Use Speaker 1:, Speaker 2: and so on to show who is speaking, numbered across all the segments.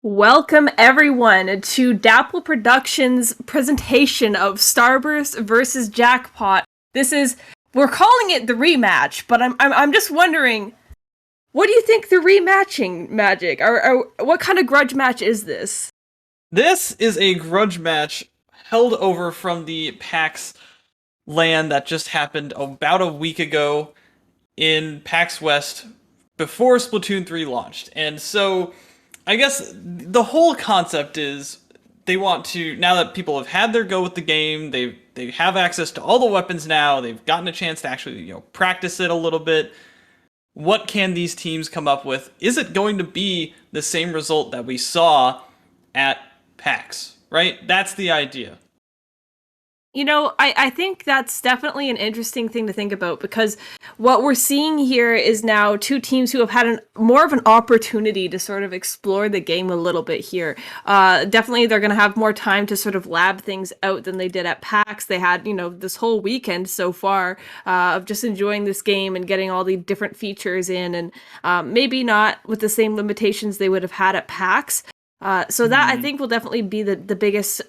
Speaker 1: Welcome everyone to Dapple Productions' presentation of Starburst versus Jackpot. We're calling it the rematch, but I'm just wondering, what do you think the rematching magic, or what kind of grudge match is this?
Speaker 2: This is a grudge match held over from the PAX LAN that just happened about a week ago in PAX West before Splatoon 3 launched. And so I guess the whole concept is they want to, now that people have had their go with the game, they have access to all the weapons now, they've gotten a chance to actually, practice it a little bit. What can these teams come up with? Is it going to be the same result that we saw at PAX, right? That's the idea.
Speaker 1: I think that's definitely an interesting thing to think about because what we're seeing here is now two teams who have had more of an opportunity to sort of explore the game a little bit here. Definitely they're going to have more time to sort of lab things out than they did at PAX. They had, this whole weekend so far of just enjoying this game and getting all the different features in and maybe not with the same limitations they would have had at PAX. So that I think will definitely be the biggest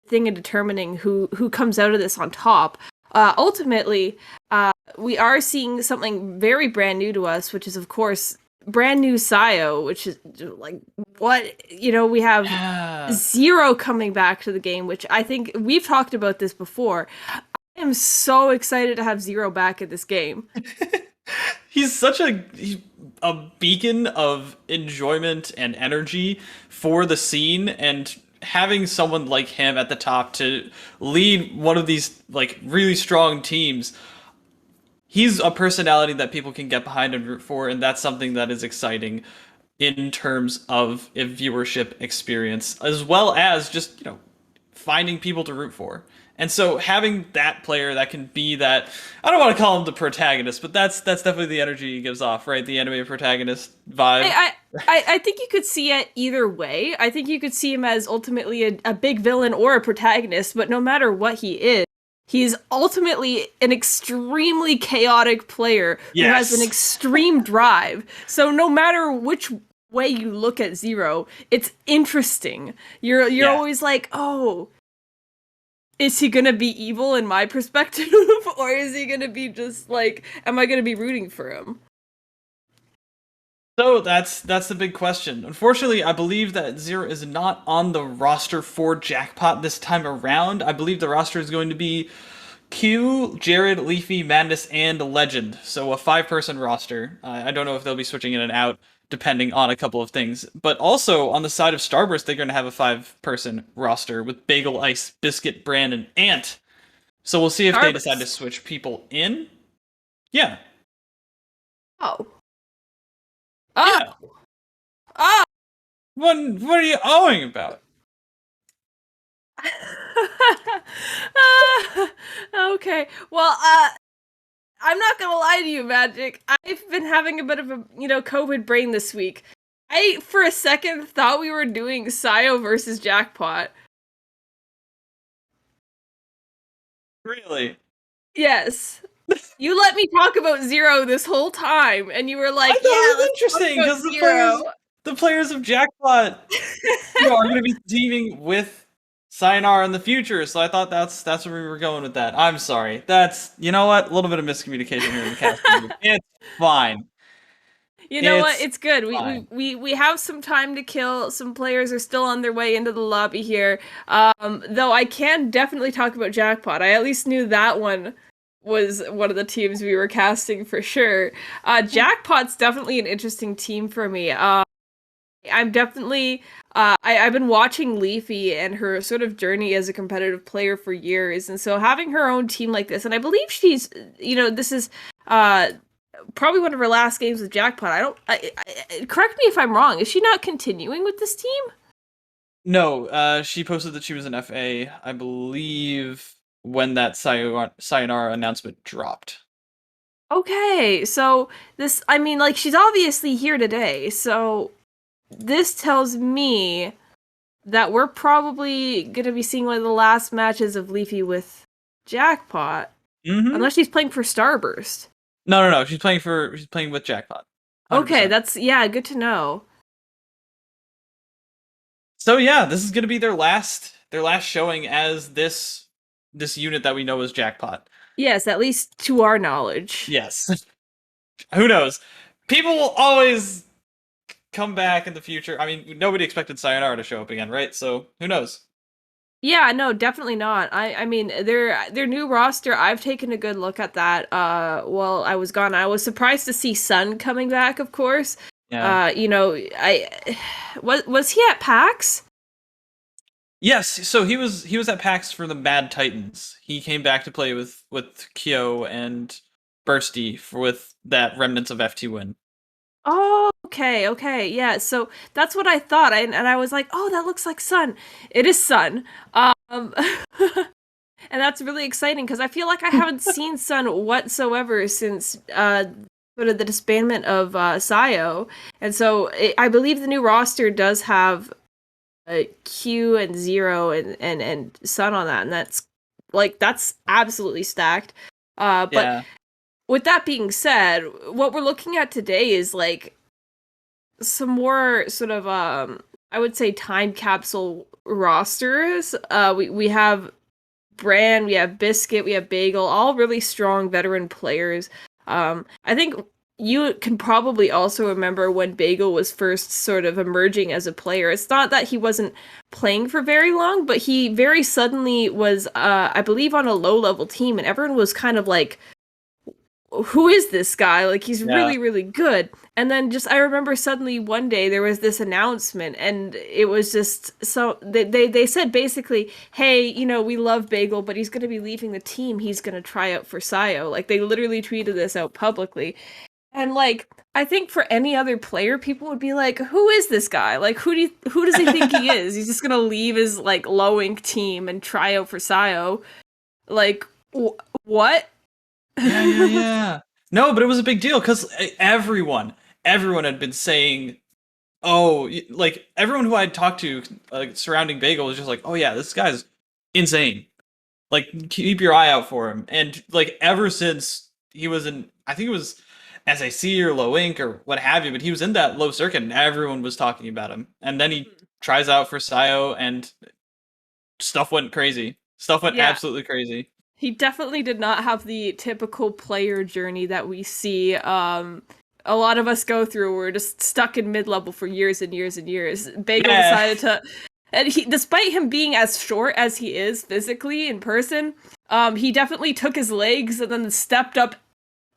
Speaker 1: thing in determining who comes out of this on top. Ultimately, we are seeing something very brand new to us, which is of course brand new Sio, which is like what we have
Speaker 2: Yeah.
Speaker 1: Zero coming back to the game, which I think we've talked about this before. I am so excited to have Zero back in this game.
Speaker 2: He's a beacon of enjoyment and energy for the scene, and having someone like him at the top to lead one of these like really strong teams, he's a personality that people can get behind and root for, and that's something that is exciting in terms of a viewership experience, as well as just, finding people to root for. And so having that player that can be that, I don't want to call him the protagonist, but that's definitely the energy he gives off, right? The anime protagonist vibe.
Speaker 1: I, I think you could see it either way. I think you could see him as ultimately a big villain or a protagonist, but no matter what he is, he's ultimately an extremely chaotic player who has an
Speaker 2: Yes.
Speaker 1: extreme drive. So no matter which way you look at Zero, it's interesting. You're
Speaker 2: Yeah.
Speaker 1: always like, oh, is he gonna be evil in my perspective, or is he gonna be just like, am I gonna be rooting for him?
Speaker 2: So that's the big question. Unfortunately, I believe that Zero is not on the roster for Jackpot this time around. I believe the roster is going to be Q, Jared, Leafy, Madness, and Legend. So a five-person roster. I don't know if they'll be switching in and out depending on a couple of things. But also on the side of Starburst, they're going to have a five-person roster with Bagel, Ice, Biscuit, Brandon, Ant. So we'll see if they decide to
Speaker 1: Starburst.
Speaker 2: switch people in. Yeah,
Speaker 1: Oh. Oh.
Speaker 2: yeah.
Speaker 1: Oh.
Speaker 2: What are you owing about?
Speaker 1: Okay. Well, I'm not gonna lie to you, Magic. I've been having a bit of a, COVID brain this week. I, for a second, thought we were doing Sio versus Jackpot.
Speaker 2: Really?
Speaker 1: Yes. You let me talk about Zero this whole time, and you were
Speaker 2: I
Speaker 1: like,
Speaker 2: thought
Speaker 1: yeah,
Speaker 2: it was
Speaker 1: let's talk
Speaker 2: interesting
Speaker 1: about
Speaker 2: because
Speaker 1: Zero.
Speaker 2: the players of Jackpot, are going to be teaming with Sayonara in the future. So I thought that's where we were going with that. I'm sorry. That's, you know what, a little bit of miscommunication here in the casting group. It's fine.
Speaker 1: You know what?
Speaker 2: It's
Speaker 1: It's good. We, we
Speaker 2: fine.
Speaker 1: we we have some time to kill. Some players are still on their way into the lobby here. Though I can definitely talk about Jackpot. I at least knew that one was one of the teams we were casting for sure. Jackpot's definitely an interesting team for me. I'm definitely I've been watching Leafy and her sort of journey as a competitive player for years, and so having her own team like this, and I believe she's, this is uh probably one of her last games with Jackpot. I don't. Correct me if I'm wrong. Is she not continuing with this team?
Speaker 2: No, she posted that she was an FA, I believe, when that Sayonara announcement dropped.
Speaker 1: Okay, so this. I mean, like she's obviously here today. So this tells me that we're probably gonna be seeing one of the last matches of Leafy with Jackpot,
Speaker 2: Mm-hmm.
Speaker 1: unless she's playing for Starburst.
Speaker 2: No, no, no. She's playing with Jackpot.
Speaker 1: Okay,
Speaker 2: 100%.
Speaker 1: that's yeah, good to know.
Speaker 2: So yeah, this is going to be their last showing as this unit that we know as Jackpot.
Speaker 1: Yes, at least to our knowledge.
Speaker 2: Yes. Who knows? People will always come back in the future. I mean, nobody expected Sayonara to show up again, right? So who knows?
Speaker 1: Yeah, no, definitely not. I mean, their new roster, I've taken a good look at that while I was gone. I was surprised to see Sun coming back, of course.
Speaker 2: Yeah.
Speaker 1: I was he at PAX?
Speaker 2: Yes. So he was at PAX for the Mad Titans. He came back to play with Kyo and Bursty with that Remnants of FT win.
Speaker 1: Oh, okay, okay. Yeah, so that's what I thought. And I was like, "Oh, that looks like Sun." It is Sun. And that's really exciting because I feel like I haven't seen Sun whatsoever since sort of the disbandment of Sayo. And so I believe the new roster does have Q and Zero and Sun on that, and that's absolutely stacked. But
Speaker 2: Yeah.
Speaker 1: with that being said, what we're looking at today is like some more sort of I would say time capsule rosters. We have Bran, we have Biscuit, we have Bagel, all really strong veteran players. I think you can probably also remember when Bagel was first sort of emerging as a player. It's not that he wasn't playing for very long, but he very suddenly was, I believe, on a low-level team, and everyone was kind of like, who is this guy? Like, he's
Speaker 2: Yeah.
Speaker 1: really, really good. And then just, I remember suddenly one day there was this announcement, and it was just, so, they said basically, hey, we love Bagel, but he's going to be leaving the team. He's going to try out for Sayo. Like, they literally tweeted this out publicly. And, like, I think for any other player, people would be like, who is this guy? Like, who does he think he is? He's just going to leave his, like, low-ink team and try out for Sayo. Like, what?
Speaker 2: Yeah, yeah, yeah. No, but it was a big deal because everyone had been saying, "Oh, like everyone who I'd talked to, surrounding Bagel was just like, oh yeah, this guy's insane. Like, keep your eye out for him." And like ever since he was in, I think it was SAC or Low Ink or what have you, but he was in that low circuit, and everyone was talking about him. And then he tries out for Sayo, and stuff went crazy. Stuff went
Speaker 1: Yeah.
Speaker 2: absolutely crazy.
Speaker 1: He definitely did not have the typical player journey that we see a lot of us go through. We're just stuck in mid-level for years and years and years. Bagel
Speaker 2: Yeah.
Speaker 1: decided to, and despite him being as short as he is physically in person, he definitely took his legs and then stepped up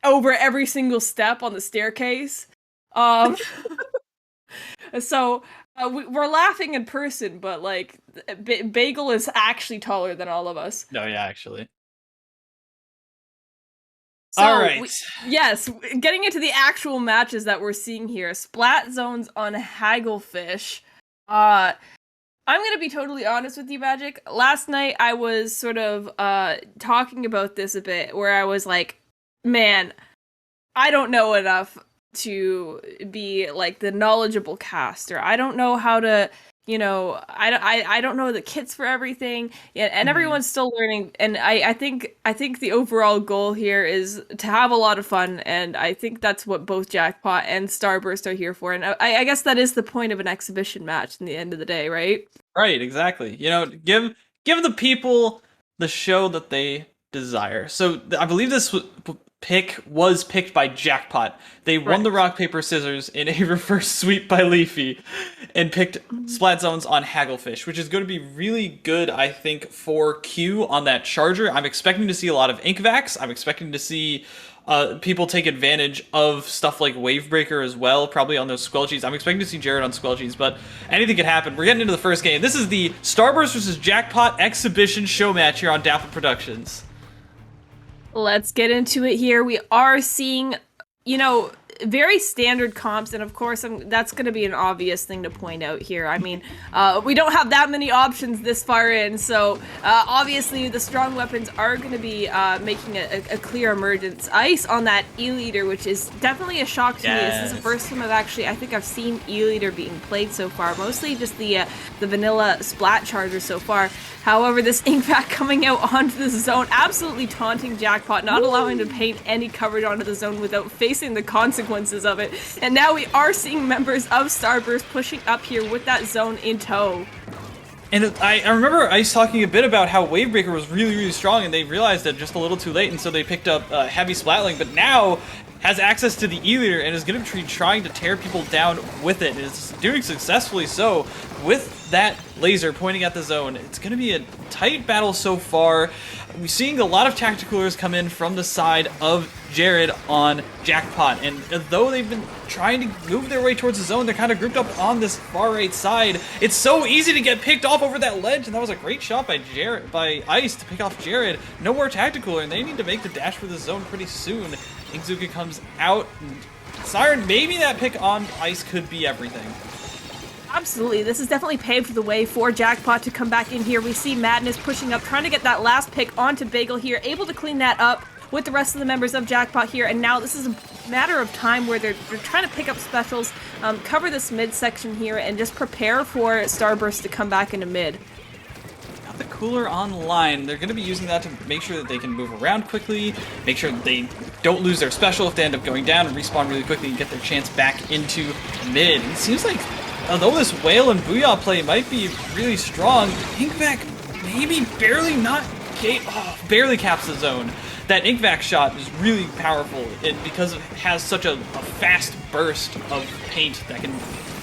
Speaker 1: over every single step on the staircase. Um, so we're laughing in person, but like Bagel is actually taller than all of us.
Speaker 2: No, yeah, actually. All
Speaker 1: So,
Speaker 2: right.
Speaker 1: yes, getting into the actual matches that we're seeing here, Splat Zones on Hagglefish. I'm gonna be totally honest with you, Magic. Last night I was sort of talking about this a bit, where I was like, man, I don't know enough to be like the knowledgeable caster. I don't know how to, I don't know the kits for everything. Yeah, and
Speaker 2: Mhm.
Speaker 1: everyone's still learning. And I think the overall goal here is to have a lot of fun. And I think that's what both Jackpot and Starburst are here for. And I guess that is the point of an exhibition match in the end of the day, right?
Speaker 2: Right, exactly. Give the people the show that they desire. So I believe this pick was picked by Jackpot. They won the
Speaker 1: Correct.
Speaker 2: rock paper scissors in a reverse sweep by Leafy, and picked Splat Zones on Hagglefish, which is going to be really good, I think, for Q on that charger. I'm expecting to see a lot of ink vacs. I'm expecting to see people take advantage of stuff like Wavebreaker as well, probably on those Squelchies. I'm expecting to see Jared on Squelchies, but anything could happen. We're getting into the first game. This is the Starburst versus Jackpot exhibition show match here on Dapple Productions.
Speaker 1: Let's get into it here. We are seeing, you know, very standard comps, and of course, that's going to be an obvious thing to point out here. I mean, we don't have that many options this far in, so obviously the strong weapons are going to be making a clear emergence. Ice on that E-Leader, which is definitely a shock to me. This is the first time I think I've seen E-Leader being played so far, mostly just the vanilla Splat charger so far. However, this ink pack coming out onto the zone, absolutely taunting Jackpot, not allowing him to paint any coverage onto the zone without facing the consequences consequences of it. And now we are seeing members of Starburst pushing up here with that zone in tow.
Speaker 2: And I remember Ice talking a bit about how Wavebreaker was really, really strong, and they realized it just a little too late, and so they picked up Heavy Splatling, but now has access to the E-Leader and is going to be trying to tear people down with it, and is doing successfully so with that laser pointing at the zone. It's going to be a tight battle so far. We're seeing a lot of tacticalers come in from the side of Jared on Jackpot, and though they've been trying to move their way towards the zone, they're kind of grouped up on this far right side. It's so easy to get picked off over that ledge, and that was a great shot by Ice to pick off Jared. No more tacticaler, and they need to make the dash for the zone pretty soon. Inkzuka comes out, and Siren, maybe that pick on Ice could be everything.
Speaker 1: Absolutely, this is definitely paved the way for Jackpot to come back in here. We see Madness pushing up, trying to get that last pick onto Bagel here, able to clean that up with the rest of the members of Jackpot here, and now this is a matter of time where they're trying to pick up specials, cover this mid section here, and just prepare for Starburst to come back into mid.
Speaker 2: Got the cooler online. They're going to be using that to make sure that they can move around quickly, make sure that they don't lose their special if they end up going down, and respawn really quickly and get their chance back into mid. And it seems like although this Whale and Booyah play might be really strong, Inkvac maybe barely caps the zone. That Inkvac shot is really powerful because it has such a fast burst of paint that can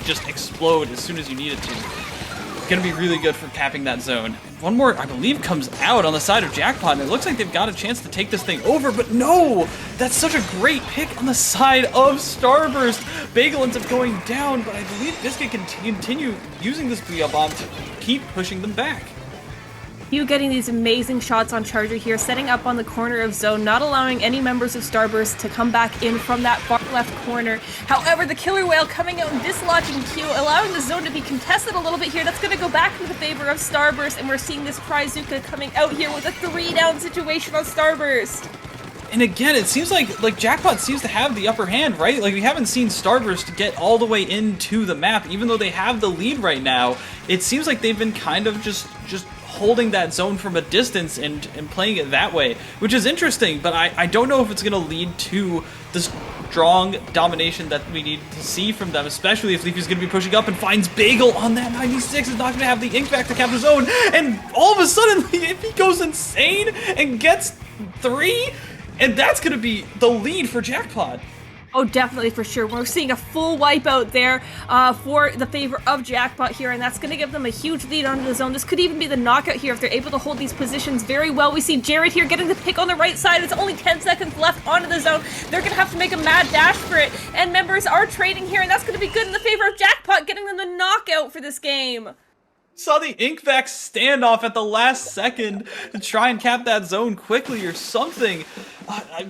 Speaker 2: just explode as soon as you need it to. It's going to be really good for capping that zone. One more, I believe, comes out on the side of Jackpot, and it looks like they've got a chance to take this thing over, but no! That's such a great pick on the side of Starburst. Bagel ends up going down, but I believe Biscuit can continue using this Booyah Bomb to keep pushing them back.
Speaker 1: You getting these amazing shots on Charger here, setting up on the corner of zone, not allowing any members of Starburst to come back in from that far left corner. However, the Killer Whale coming out and dislodging Q, allowing the zone to be contested a little bit here. That's going to go back in the favor of Starburst, and we're seeing this Pryzuka coming out here with a 3-down situation on Starburst.
Speaker 2: And again, it seems like Jackpot seems to have the upper hand, right? Like, we haven't seen Starburst get all the way into the map, even though they have the lead right now. It seems like they've been kind of just holding that zone from a distance and playing it that way, which is interesting, but I don't know if it's going to lead to the strong domination that we need to see from them, especially if Leafy's going to be pushing up and finds Bagel on that 96, is not going to have the ink back to cap the zone, and all of a sudden, Leafy goes insane and gets 3, and that's going to be the lead for Jackpot.
Speaker 1: Oh, definitely, for sure. We're seeing a full wipeout there for the favor of Jackpot here, and that's going to give them a huge lead onto the zone. This could even be the knockout here if they're able to hold these positions very well. We see Jared here getting the pick on the right side. It's only 10 seconds left onto the zone. They're going to have to make a mad dash for it, and members are trading here, and that's going to be good in the favor of Jackpot, getting them the knockout for this game.
Speaker 2: Saw the Inkvac standoff at the last second to try and cap that zone quickly or something,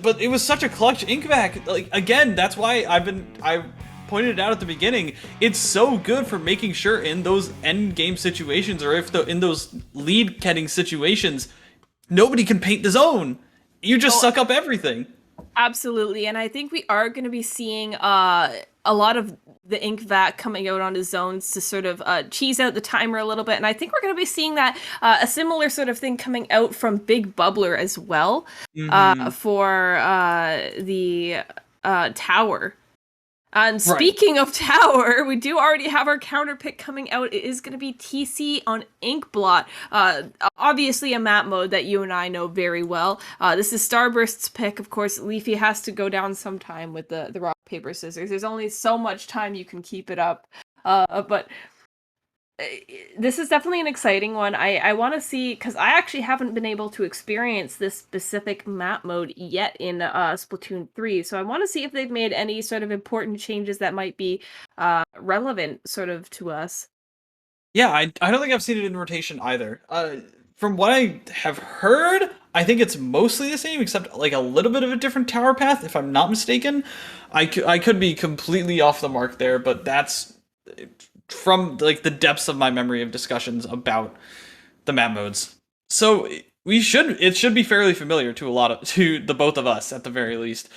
Speaker 2: but it was such a clutch Inkvac. Like, again, that's why I pointed it out at the beginning. It's so good for making sure in those end game situations, or in those lead getting situations, nobody can paint the zone. You just suck up everything.
Speaker 1: Absolutely, and I think we are going to be seeing a lot of the Inkvac coming out on his zones to sort of cheese out the timer a little bit, and I think we're going to be seeing that a similar sort of thing coming out from Big Bubbler as well for the tower. And speaking of tower, we do already have our counter pick coming out. It is going to be TC on Inkblot. Obviously a map mode that you and I know very well. This is Starburst's pick. Of course, Leafy has to go down sometime with the rock, paper, scissors. There's only so much time you can keep it up. But this is definitely an exciting one. I want to see, because I actually haven't been able to experience this specific map mode yet in Splatoon 3, so I want to see if they've made any sort of important changes that might be relevant sort of to us.
Speaker 2: Yeah, I don't think I've seen it in rotation either. From what I have heard, I think it's mostly the same, except like a little bit of a different tower path, if I'm not mistaken. I could be completely off the mark there, but that's from like the depths of my memory of discussions about the map modes. So it should be fairly familiar to the both of us at the very least.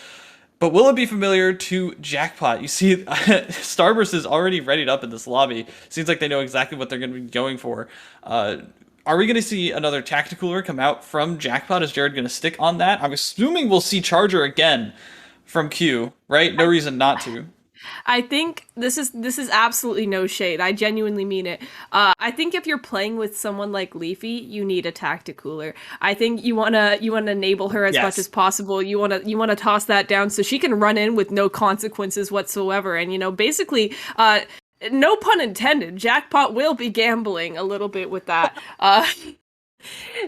Speaker 2: But will it be familiar to Jackpot? You see, Starburst is already readied up in this lobby. Seems like they know exactly what they're going to be going for. Are we going to see another Tacticooler come out from Jackpot? Is Jared going to stick on that? I'm assuming we'll see Charger again. from Q, right? No reason not to.
Speaker 1: I think this is absolutely no shade. I genuinely mean it. I think if you're playing with someone like Leafy, you need a tacticooler. I think you wanna enable her as much as
Speaker 2: Yes.
Speaker 1: possible. You wanna toss that down so she can run in with no consequences whatsoever. And basically, no pun intended, Jackpot will be gambling a little bit with that.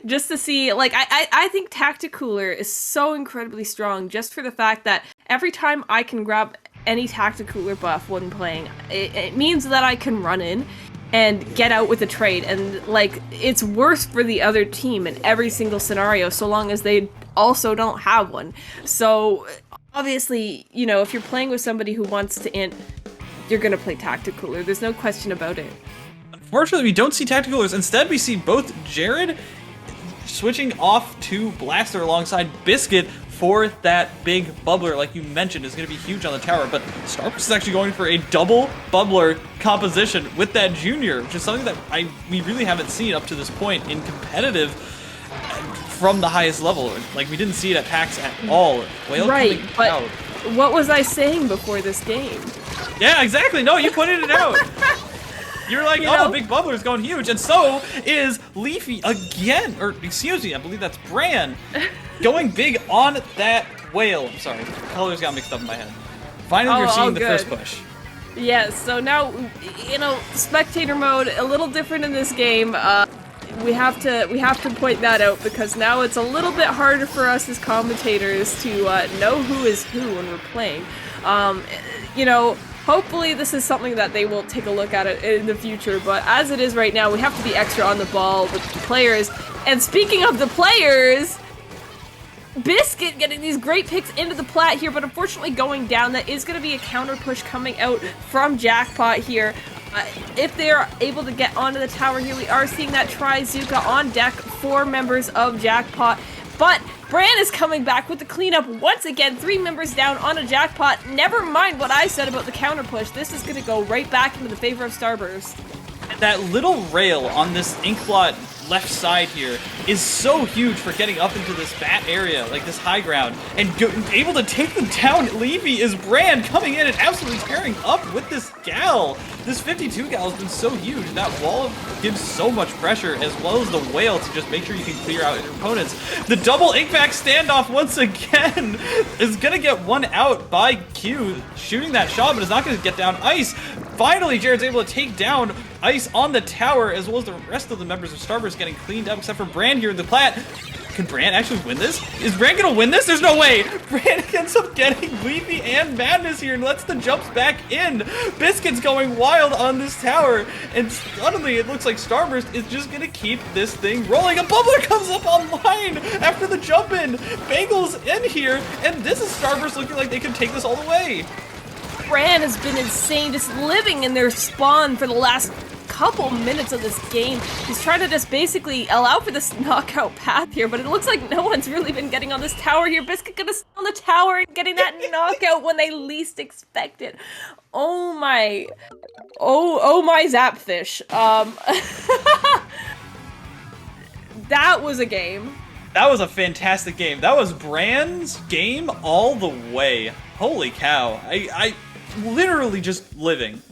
Speaker 1: Just to see, like, I think Tacticooler is so incredibly strong just for the fact that every time I can grab any Tacticooler buff when playing, it means that I can run in and get out with a trade, and like it's worse for the other team in every single scenario so long as they also don't have one. So obviously, if you're playing with somebody who wants to int, you're gonna play Tacticooler. There's no question about it.
Speaker 2: Unfortunately, we don't see tacticoolers. Instead, we see both Jared switching off to Blaster alongside Biscuit for that big bubbler, like you mentioned, is going to be huge on the tower. But Starburst is actually going for a double bubbler composition with that junior, which is something that we really haven't seen up to this point in competitive from the highest level. Like, we didn't see it at PAX at all. Whale
Speaker 1: Right,
Speaker 2: coming
Speaker 1: but
Speaker 2: out.
Speaker 1: what was I saying before this game?
Speaker 2: Yeah, exactly. No, you pointed it out. You're like,
Speaker 1: You
Speaker 2: oh,
Speaker 1: know?
Speaker 2: Big Bubbler's going huge, and so is Leafy again, or excuse me, I believe that's Bran, going big on that whale. I'm sorry, colors got mixed up in my head. Finally, we're seeing the
Speaker 1: good.
Speaker 2: first push.
Speaker 1: Yes, so now, spectator mode, a little different in this game. We have to point that out because now it's a little bit harder for us as commentators to know who is who when we're playing. Hopefully this is something that they will take a look at it in the future, but as it is right now, we have to be extra on the ball with the players. And speaking of the players, Biscuit getting these great picks into the plat here, but unfortunately going down. That is going to be a counter push coming out from Jackpot here. If they're able to get onto the tower here, we are seeing that Trizuka on deck for members of Jackpot. But Bran is coming back with the cleanup once again. 3 members down on a Jackpot. Never mind what I said about the counter push. This is going to go right back into the favor of Starburst.
Speaker 2: That little rail on this Inkblot left side here is so huge for getting up into this bat area, like this high ground, and able to take them down. Levy is Bran coming in and absolutely pairing up with this gal. This 52 gal has been so huge. That wall gives so much pressure, as well as the whale to just make sure you can clear out your opponents. The double Inkback standoff once again is gonna get one out by Q, shooting that shot, but is not gonna get down Ice. Finally, Jared's able to take down Ice on the tower, as well as the rest of the members of Starburst getting cleaned up, except for Bran here in the plat. Can Bran actually win this? Is Bran gonna win this? There's no way! Bran ends up getting Leafy and Madness here and lets the jumps back in. Biscuit's going wild on this tower, and suddenly it looks like Starburst is just gonna keep this thing rolling. A bubbler comes up online after the jump in. Bagel's in here, and this is Starburst looking like they can take this all the way.
Speaker 1: Bran has been insane, just living in their spawn for the last couple minutes of this game. He's trying to just basically allow for this knockout path here, but it looks like no one's really been getting on this tower here. Biscuit gonna stay on the tower and getting that knockout when they least expect it. Oh my Zapfish. That was a game.
Speaker 2: That was a fantastic game. That was Bran's game all the way. Holy cow. I literally just living.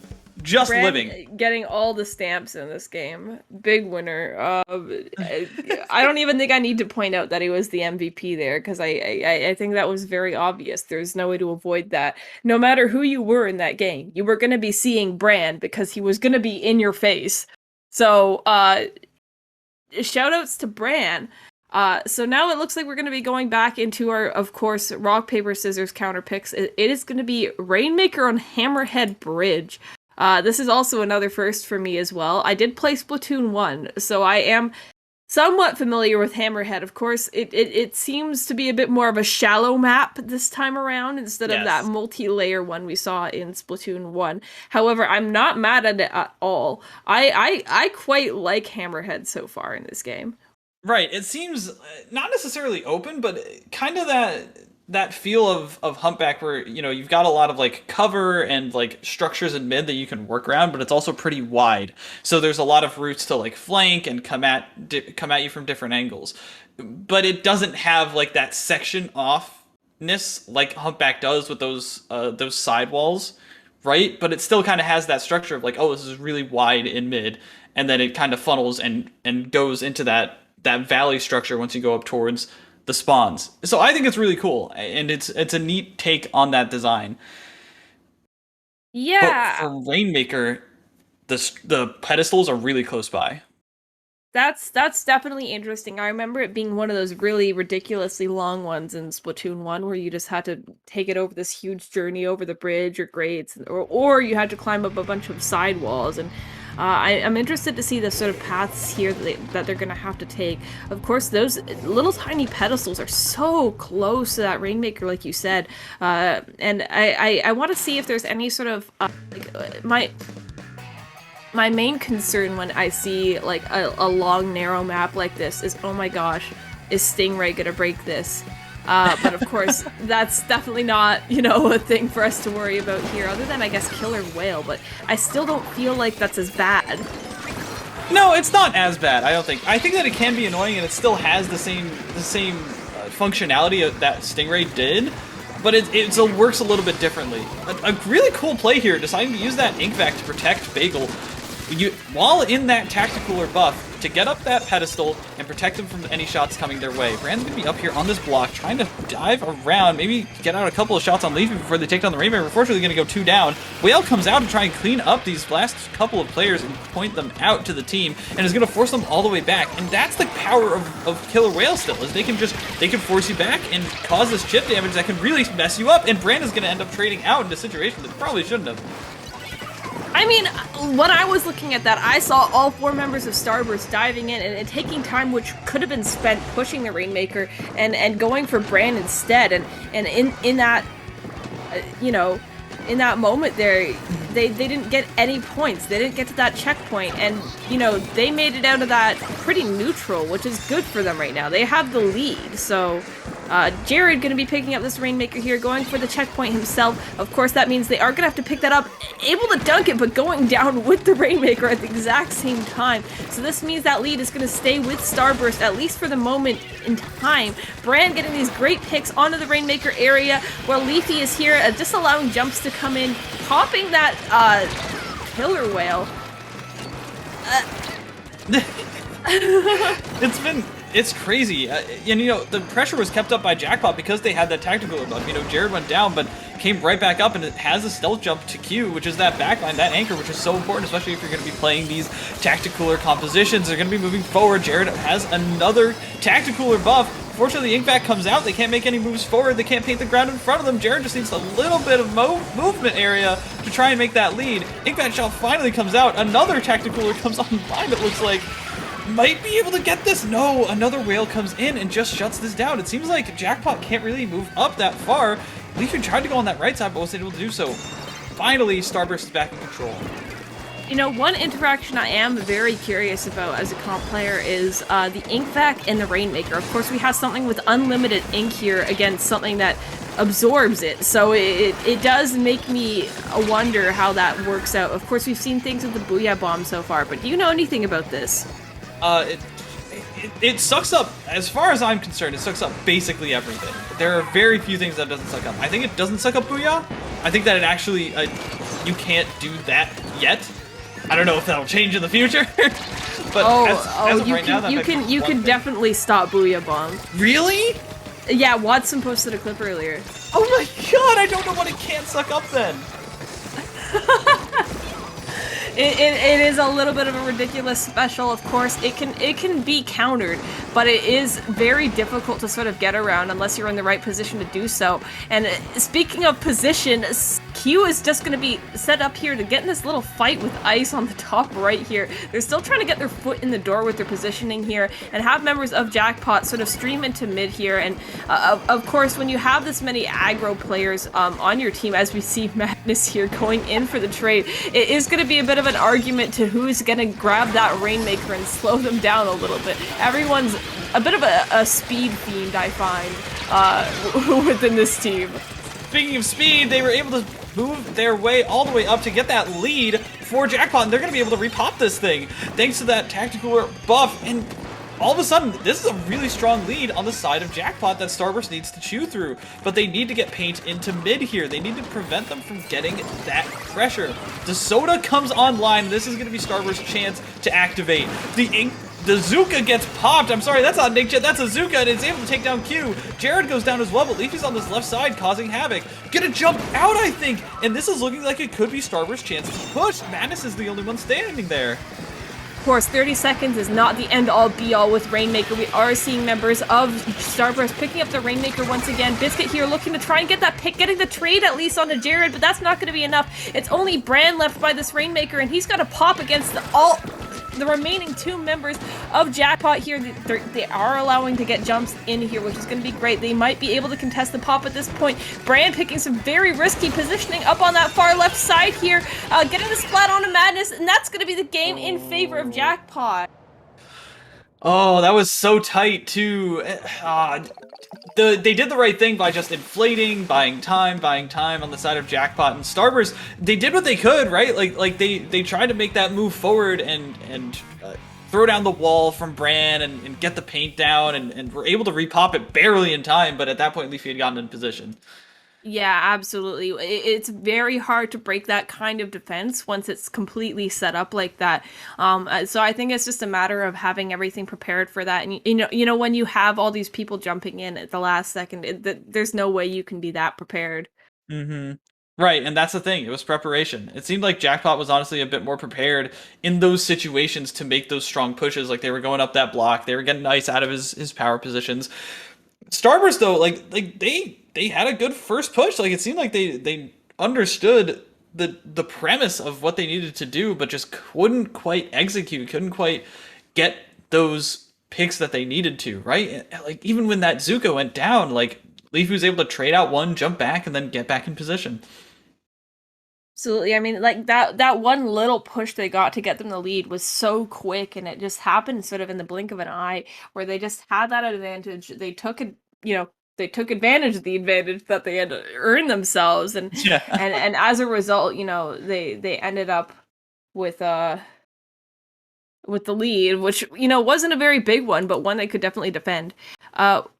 Speaker 2: Just
Speaker 1: Bran
Speaker 2: living.
Speaker 1: getting all the stamps in this game. Big winner. I don't even think I need to point out that he was the MVP there, because I think that was very obvious. There's no way to avoid that. No matter who you were in that game, you were going to be seeing Bran because he was going to be in your face. So, shoutouts to Bran. So now it looks like we're going to be going back into our, of course, rock, paper, scissors counter picks. It is going to be Rainmaker on Hammerhead Bridge. This is also another first for me as well. I did play Splatoon 1, so I am somewhat familiar with Hammerhead. Of course, it seems to be a bit more of a shallow map this time around instead of that multi-layer one we saw in Splatoon 1. However, I'm not mad at it at all. I quite like Hammerhead so far in this game.
Speaker 2: Right. It seems not necessarily open, but kind of that feel of Humpback where, you've got a lot of like cover and like structures in mid that you can work around, but it's also pretty wide. So there's a lot of routes to like flank and come at you from different angles. But it doesn't have like that section off like Humpback does with those sidewalls, right? But it still kind of has that structure of like, oh, this is really wide in mid, and then it kind of funnels and goes into that valley structure once you go up towards the spawns. So I think it's really cool, and it's a neat take on that design. But
Speaker 1: Yeah,
Speaker 2: for Rainmaker, the pedestals are really close by.
Speaker 1: that's definitely interesting. I remember it being one of those really ridiculously long ones in Splatoon 1 where you just had to take it over this huge journey over the bridge or grates, or you had to climb up a bunch of sidewalls. And I'm interested to see the sort of paths here that they're going to have to take. Of course, those little tiny pedestals are so close to that Rainmaker, like you said. And I want to see if there's any sort of my main concern when I see like a long narrow map like this is, oh my gosh, is Stingray gonna break this? But of course, that's definitely not, a thing for us to worry about here, other than I guess Killer Whale, but I still don't feel like that's as bad.
Speaker 2: No, it's not as bad. I don't think. I think that it can be annoying, and it still has the same functionality that Stingray did, but it works a little bit differently. A really cool play here, deciding to use that Ink Vac to protect Bagel. While in that tactical or buff, to get up that pedestal and protect them from any shots coming their way. Brand's going to be up here on this block, trying to dive around, maybe get out a couple of shots on Leafy before they take down the Rainmaker. Unfortunately, going to go 2 down. Whale comes out to try and clean up these last couple of players and point them out to the team, and is going to force them all the way back. And that's the power of Killer Whale still, is they can force you back and cause this chip damage that can really mess you up, and Brand is going to end up trading out into situations that probably shouldn't have.
Speaker 1: I mean, when I was looking at that, I saw all 4 members of Starburst diving in and taking time which could have been spent pushing the Rainmaker and going for Brand instead. And in that, in that moment there, they didn't get any points. They didn't get to that checkpoint, and they made it out of that pretty neutral, which is good for them right now. They have the lead, so Jared going to be picking up this Rainmaker here, going for the checkpoint himself. Of course, that means they are going to have to pick that up, able to dunk it, but going down with the Rainmaker at the exact same time. So this means that lead is going to stay with Starburst, at least for the moment in time. Brand getting these great picks onto the Rainmaker area, while Leafy is here, just allowing jumps to come in, popping that Killer Whale.
Speaker 2: It's crazy, and the pressure was kept up by Jackpot because they had that tactical buff. Jared went down, but came right back up, and it has a stealth jump to Q, which is that backline, that anchor, which is so important, especially if you're going to be playing these tactical compositions. They're going to be moving forward. Jared has another tactical buff. Fortunately, the Ink Vac comes out. They can't make any moves forward. They can't paint the ground in front of them. Jared just needs a little bit of movement area to try and make that lead. Ink Vac shot finally comes out. Another tactical comes online, it looks like. Might be able to get this. No, another Whale comes in and just shuts this down. It seems like Jackpot can't really move up that far. Leafy tried to go on that right side, but wasn't able to do so. Finally, Starburst is back in control.
Speaker 1: One interaction I am very curious about as a comp player is the Ink Vac and the Rainmaker. Of course, we have something with unlimited ink here against something that absorbs it, so it does make me wonder how that works out. Of course, we've seen things with the Booyah Bomb so far, but do you know anything about this?
Speaker 2: It sucks up, as far as I'm concerned, it sucks up basically everything. There are very few things that it doesn't suck up. I think it doesn't suck up Booyah. I think that it actually, you can't do that yet. I don't know if that'll change in the future. But as of right now, that
Speaker 1: you can definitely stop Booyah Bomb.
Speaker 2: Really?
Speaker 1: Yeah, Watson posted a clip earlier.
Speaker 2: Oh my god, I don't know what it can't suck up then.
Speaker 1: It is a little bit of a ridiculous special, of course. It can be countered, but it is very difficult to sort of get around unless you're in the right position to do so. And speaking of position, Q is just going to be set up here to get in this little fight with Ice on the top right here. They're still trying to get their foot in the door with their positioning here and have members of Jackpot sort of stream into mid here. And of course, when you have this many aggro players on your team, as we see Madness here going in for the trade, it is going to be a bit of an argument to who's going to grab that Rainmaker and slow them down a little bit. Everyone's a bit of a speed fiend, I find, within this team.
Speaker 2: Speaking of speed, they were able to move their way all the way up to get that lead for Jackpot, and they're going to be able to repop this thing thanks to that tactical buff. And all of a sudden, this is a really strong lead on the side of Jackpot that Starburst needs to chew through. But they need to get Paint into mid here. They need to prevent them from getting that pressure. DeSoda comes online. This is going to be Starburst's chance to activate. The Zuka gets popped. I'm sorry, that's not Nick Jet, that's a Zuka, and it's able to take down Q. Jared goes down as well, but Leafy's on this left side causing havoc. Gonna jump out, I think, and this is looking like it could be Starburst's chance to push. Madness is the only one standing there.
Speaker 1: Of course, 30 seconds is not the end-all be-all with Rainmaker. We are seeing members of Starburst picking up the Rainmaker once again. Biscuit here looking to try and get that pick, getting the trade at least onto Jared, but that's not going to be enough. It's only Bran left by this Rainmaker, and he's got to pop against the remaining 2 members of Jackpot here. They are allowing to get jumps in here, which is going to be great. They might be able to contest the pop at this point. Bran picking some very risky positioning up on that far left side here, getting the splat onto Madness, and that's going to be the game in favor of Jackpot.
Speaker 2: Oh, that was so tight, too. They did the right thing by just inflating, buying time on the side of Jackpot and Starburst. They did what they could, right? Like they tried to make that move forward and throw down the wall from Bran and get the paint down and were able to repop it barely in time, but at that point Leafy had gotten in position.
Speaker 1: Yeah, absolutely. It's very hard to break that kind of defense once it's completely set up like that. So I think it's just a matter of having everything prepared for that. And you know, when you have all these people jumping in at the last second, there's no way you can be that prepared.
Speaker 2: Mm-hmm. Right, and that's the thing. It was preparation. It seemed like Jackpot was honestly a bit more prepared in those situations to make those strong pushes. Like they were going up that block, they were getting ice out of his power positions. Starburst though, like they had a good first push. Like it seemed like they understood the premise of what they needed to do, but just couldn't quite execute, couldn't quite get those picks that they needed to, right? And, like even when that Zuko went down, like Leafy was able to trade out one, jump back, and then get back in position.
Speaker 1: Absolutely. I mean, like that one little push they got to get them the lead was so quick, and it just happened sort of in the blink of an eye, where they just had that advantage. They took it, they took advantage of the advantage that they had earned themselves, and
Speaker 2: Yeah.
Speaker 1: and as a result, they ended up with the lead, which wasn't a very big one, but one they could definitely defend. Oh,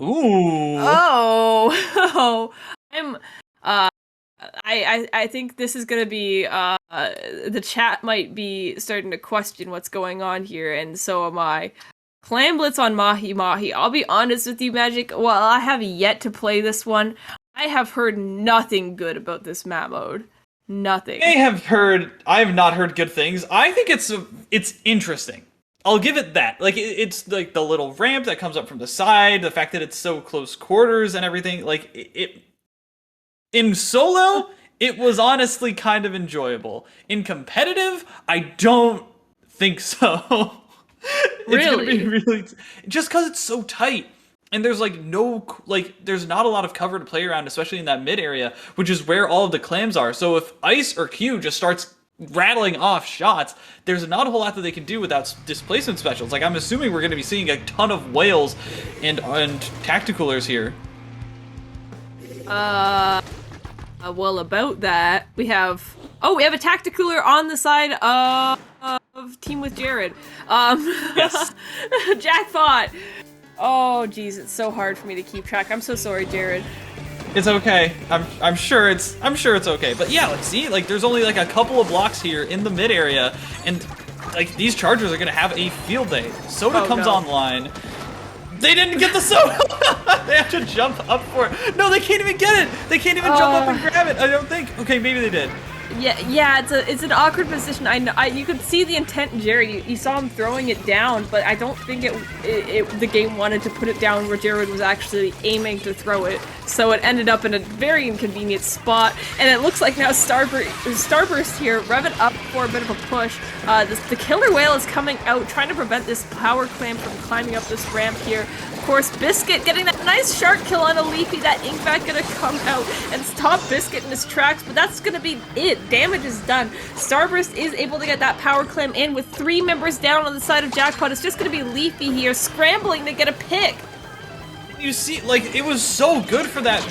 Speaker 2: Ooh.
Speaker 1: oh, I'm I think this is gonna be the chat might be starting to question what's going on here, and so am I. Clam Blitz on Mahi Mahi. I'll be honest with you, Magic. While I have yet to play this one, I have heard nothing good about this map mode. Nothing.
Speaker 2: I have not heard good things. I think it's interesting. I'll give it that. Like it's like the little ramp that comes up from the side, the fact that it's so close quarters and everything. Like it in solo, it was honestly kind of enjoyable. In competitive, I don't think so. It's gonna be really just because it's so tight. And there's there's not a lot of cover to play around, especially in that mid area, which is where all of the clams are. So if Ice or Q just starts rattling off shots, there's not a whole lot that they can do without displacement specials. Like I'm assuming we're going to be seeing a ton of whales and tacticalers here.
Speaker 1: Well, about that, we have a tacticaler on the side of Team with Jared.
Speaker 2: Yes.
Speaker 1: Jackpot. Oh, geez, it's so hard for me to keep track. I'm so sorry, Jared.
Speaker 2: It's okay. I'm sure it's okay. But yeah, see, there's only a couple of blocks here in the mid area, and these chargers are gonna have a field day. Soda comes online. They didn't get the soda. They have to jump up for it. No, they can't even get it. They can't even jump up and grab it. I don't think. Okay, maybe they did.
Speaker 1: Yeah, it's an awkward position. I know. You could see the intent in Jared. You saw him throwing it down, but I don't think the game wanted to put it down where Jared was actually aiming to throw it. So it ended up in a very inconvenient spot, and it looks like now Starburst here, rev it up for a bit of a push. The killer whale is coming out, trying to prevent this power clam from climbing up this ramp here. Of course, Biscuit getting that nice shark kill on a Leafy. That ink back gonna come out and stop Biscuit in his tracks, but that's gonna be it. Damage is done. Starburst is able to get that power clam in with 3 members down on the side of Jackpot. It's just gonna be Leafy here, scrambling to get a pick.
Speaker 2: you see, like, it was so good for that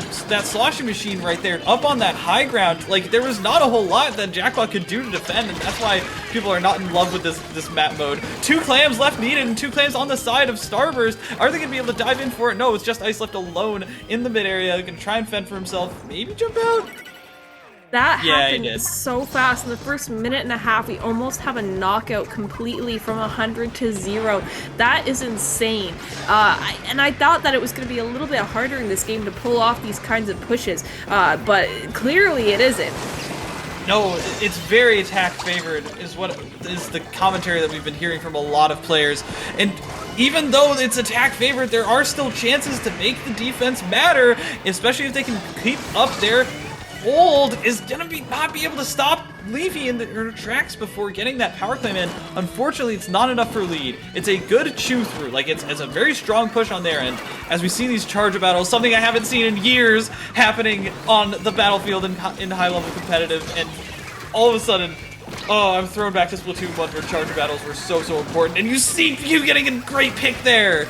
Speaker 2: sloshing machine right there, up on that high ground. Like, there was not a whole lot that Jackpot could do to defend, and that's why people are not in love with this map mode. 2 clams left needed, and 2 clams on the side of Starburst. Are they gonna be able to dive in for it? No, it's just Ice left alone in the mid area, gonna try and fend for himself, maybe jump out?
Speaker 1: That
Speaker 2: Yeah, he
Speaker 1: happened
Speaker 2: did.
Speaker 1: so fast. In the first minute and a half, we almost have a knockout completely from 100 to 0. That is insane. And I thought that it was going to be a little bit harder in this game to pull off these kinds of pushes, but clearly it isn't.
Speaker 2: No, it's very attack favored is what is the commentary that we've been hearing from a lot of players. And even though it's attack favored, there are still chances to make the defense matter, especially if they can keep up their hold is gonna not be able to stop Leafy in her tracks before getting that power claim in. Unfortunately, it's not enough for lead. It's a good chew through. Like, it's a very strong push on their end. As we see these charger battles, something I haven't seen in years happening on the battlefield in high level competitive, and all of a sudden, oh, I'm thrown back to Splatoon 1 where charger battles were so important, and you see you getting a great pick there.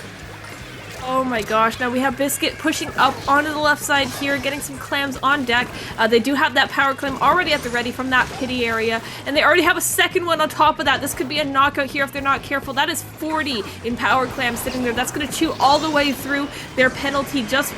Speaker 1: Oh my gosh, now we have Biscuit pushing up onto the left side here, getting some clams on deck. They do have that power clam already at the ready from that pity area, and they already have a second one on top of that. This could be a knockout here if they're not careful. That is 40 in power clam sitting there. That's going to chew all the way through their penalty just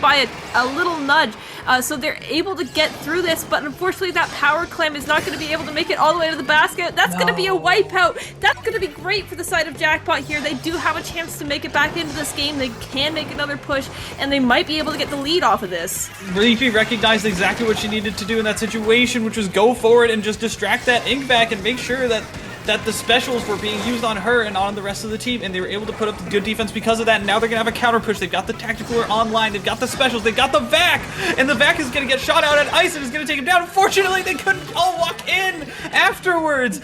Speaker 1: by a little nudge. So they're able to get through this, but unfortunately that power clam is not going to be able to make it all the way to the basket. That's going to be a wipeout. That's going to be great for the side of Jackpot here. They do have a chance to make it back into this game. They can make another push, and they might be able to get the lead off of this.
Speaker 2: Leafy recognized exactly what she needed to do in that situation, which was go forward and just distract that ink back and make sure that the specials were being used on her and on the rest of the team, and they were able to put up the good defense because of that. And now they're gonna have a counter push. They've got the tactical online, they've got the specials, they've got the vac, and the vac is gonna get shot out at Ice and is gonna take him down. Unfortunately, they couldn't all walk in afterwards.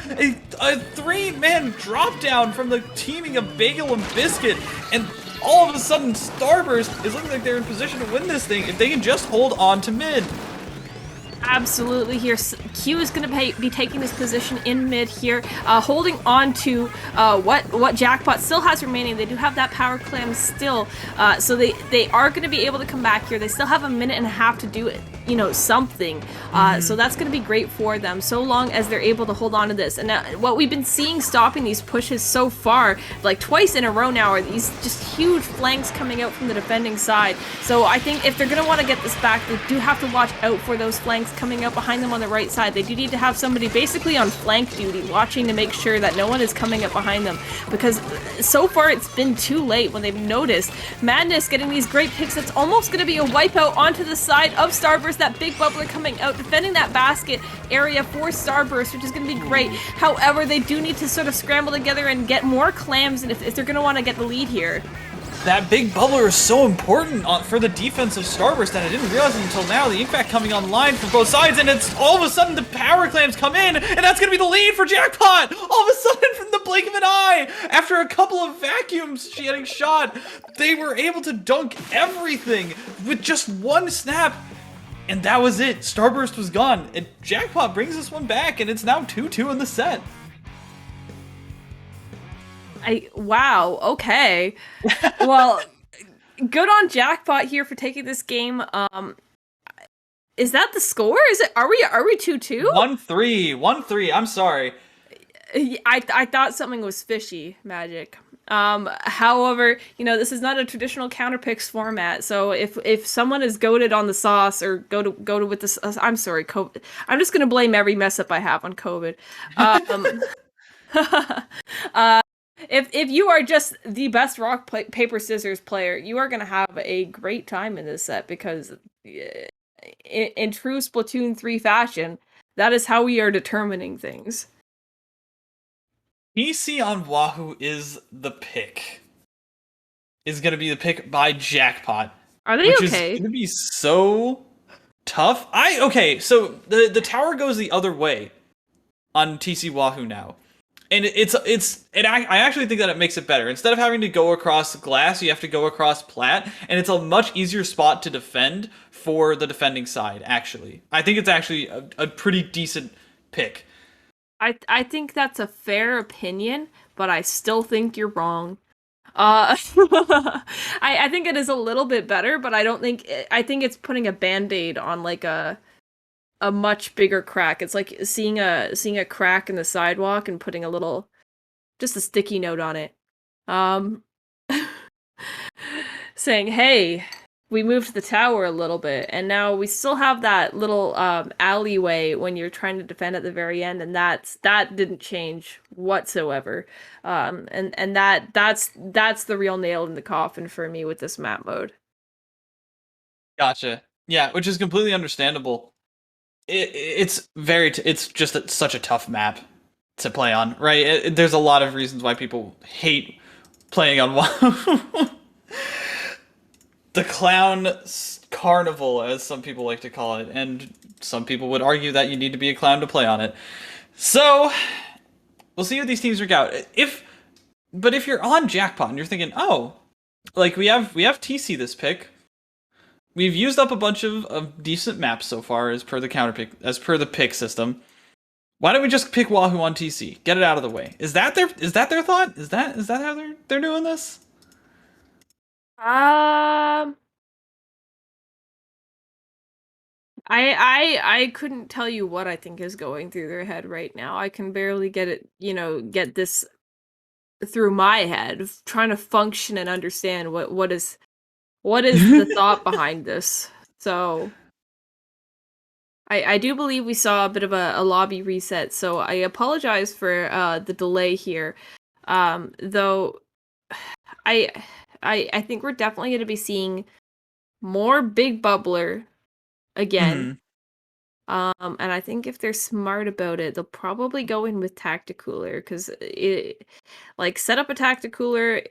Speaker 2: A 3-man drop down from the teaming of Bagel and Biscuit, and all of a sudden Starburst is looking like they're in position to win this thing if they can just hold on to mid.
Speaker 1: Absolutely here. Q is going to be taking this position in mid here, holding on to what Jackpot still has remaining. They do have that power clam still, so they are going to be able to come back here. They still have a minute and a half to do it, something. So that's going to be great for them, so long as they're able to hold on to this. And what we've been seeing stopping these pushes so far, like twice in a row now, are these just huge flanks coming out from the defending side. So I think if they're going to want to get this back, they do have to watch out for those flanks coming out behind them on the right side. They do need to have somebody basically on flank duty, watching to make sure that no one is coming up behind them, because so far it's been too late when they've noticed. Madness getting these great picks. That's almost going to be a wipeout onto the side of Starburst. That big bubbler coming out, defending that basket area for Starburst, which is going to be great. However, they do need to sort of scramble together and get more clams, and if they're going to want to get the lead here.
Speaker 2: That big bubbler is so important for the defense of Starburst, and I didn't realize it until now. The impact coming online from both sides, and it's all of a sudden the power clams come in, and that's going to be the lead for Jackpot! All of a sudden, from the blink of an eye, after a couple of vacuums she getting shot, they were able to dunk everything with just one snap, and that was it. Starburst was gone, and Jackpot brings this one back, and it's now 2-2 in the set.
Speaker 1: Wow, okay. Well, good on Jackpot here for taking this game. Is that the score? Are we 2-2?
Speaker 2: 1-3. 1-3. I'm sorry.
Speaker 1: I thought something was fishy, Magic. However, this is not a traditional counterpicks format, so if someone is goated on the sauce or goated with this, I'm sorry, COVID. I'm just gonna blame every mess up I have on COVID. If you are just the best rock paper scissors player, you are gonna have a great time in this set, because in true Splatoon 3 fashion, that is how we are determining things.
Speaker 2: PC on Wahoo is the pick. Is going to be the pick by Jackpot.
Speaker 1: Are they
Speaker 2: which
Speaker 1: okay?
Speaker 2: Is going to be so tough. Okay, so the tower goes the other way on TC Wahoo now. And I actually think that it makes it better. Instead of having to go across glass, you have to go across plat, and it's a much easier spot to defend for the defending side, actually. I think it's actually a pretty decent pick.
Speaker 1: I think that's a fair opinion, but I still think you're wrong. I think it is a little bit better, but I think it's putting a band-aid on like a much bigger crack. It's like seeing a crack in the sidewalk and putting a little just a sticky note on it. Um saying, "Hey, we moved the tower a little bit, and now we still have that little alleyway when you're trying to defend at the very end, and that didn't change whatsoever. And that's the real nail in the coffin for me with this map mode.
Speaker 2: Gotcha. Yeah, which is completely understandable. It's just such a tough map to play on, right? There's a lot of reasons why people hate playing on one. The clown carnival, as some people like to call it, and some people would argue that you need to be a clown to play on it. So we'll see what these teams work out. But if you're on Jackpot and you're thinking, oh, like we have TC this pick. We've used up a bunch of decent maps so far as per the counter pick, as per the pick system. Why don't we just pick Wahoo on TC? Get it out of the way. Is that their thought? Is that how they're doing this?
Speaker 1: Um, I couldn't tell you what I think is going through their head right now. I can barely get it, get this through my head, trying to function and understand what is the thought behind this. So I do believe we saw a bit of a lobby reset, so I apologize for the delay here. Though I I think we're definitely going to be seeing more big bubbler again.
Speaker 2: Mhm.
Speaker 1: And I think if they're smart about it, they'll probably go in with Tacticooler because it like set up a Tacticooler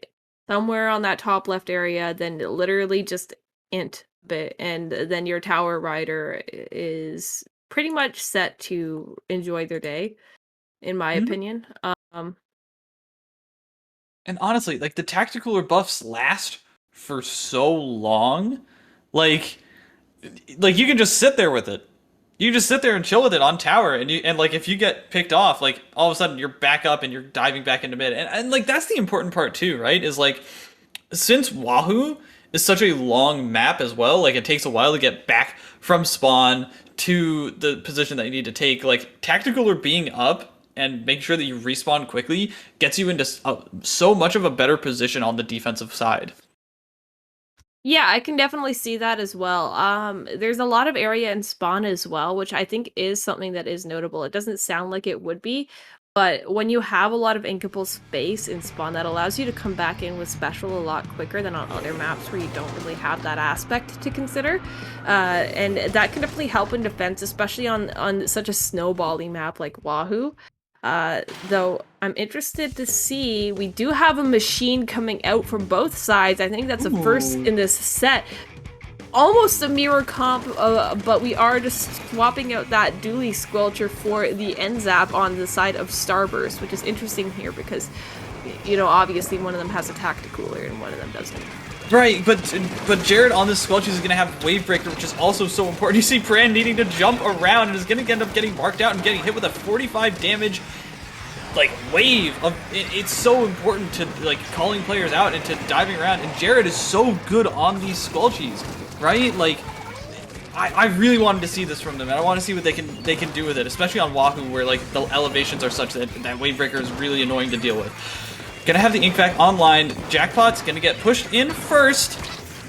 Speaker 1: somewhere on that top left area, then literally just int bit, and then your tower rider is pretty much set to enjoy their day, in my
Speaker 2: Mhm.
Speaker 1: opinion.
Speaker 2: And honestly, like the tactical buffs last for so long, like like you can just sit there with it. You just sit there and chill with it on tower, and like if you get picked off, like all of a sudden you're back up and you're diving back into mid, and like that's the important part too, right? Is like since Wahoo is such a long map as well, like it takes a while to get back from spawn to the position that you need to take. Like tactical or being up and making sure that you respawn quickly gets you into so much of a better position on the defensive side.
Speaker 1: Yeah, I can definitely see that as well. There's a lot of area in spawn as well, which I think is something that is notable. It doesn't sound like it would be, but when you have a lot of inkable space in spawn, that allows you to come back in with special a lot quicker than on other maps where you don't really have that aspect to consider. And that can definitely help in defense, especially on such a snowballing map like Wahoo. Though I'm interested to see, we do have a machine coming out from both sides. I think that's a first
Speaker 2: Ooh.
Speaker 1: in this set. Almost a mirror comp, but we are just swapping out that dually squelcher for the end zap on the side of Starburst, which is interesting here because, obviously one of them has a Tacticooler and one of them doesn't.
Speaker 2: Right, but Jared on this Squelch is going to have Wavebreaker, which is also so important. You see Bran needing to jump around and is going to end up getting marked out and getting hit with a 45 damage like wave of it's so important to like calling players out and to diving around, and Jared is so good on these Squelchies, right? Like I really wanted to see this from them, and I want to see what they can do with it, especially on Wahoo where like the elevations are such that Wavebreaker is really annoying to deal with. Gonna have the ink pack online. Jackpot's gonna get pushed in first.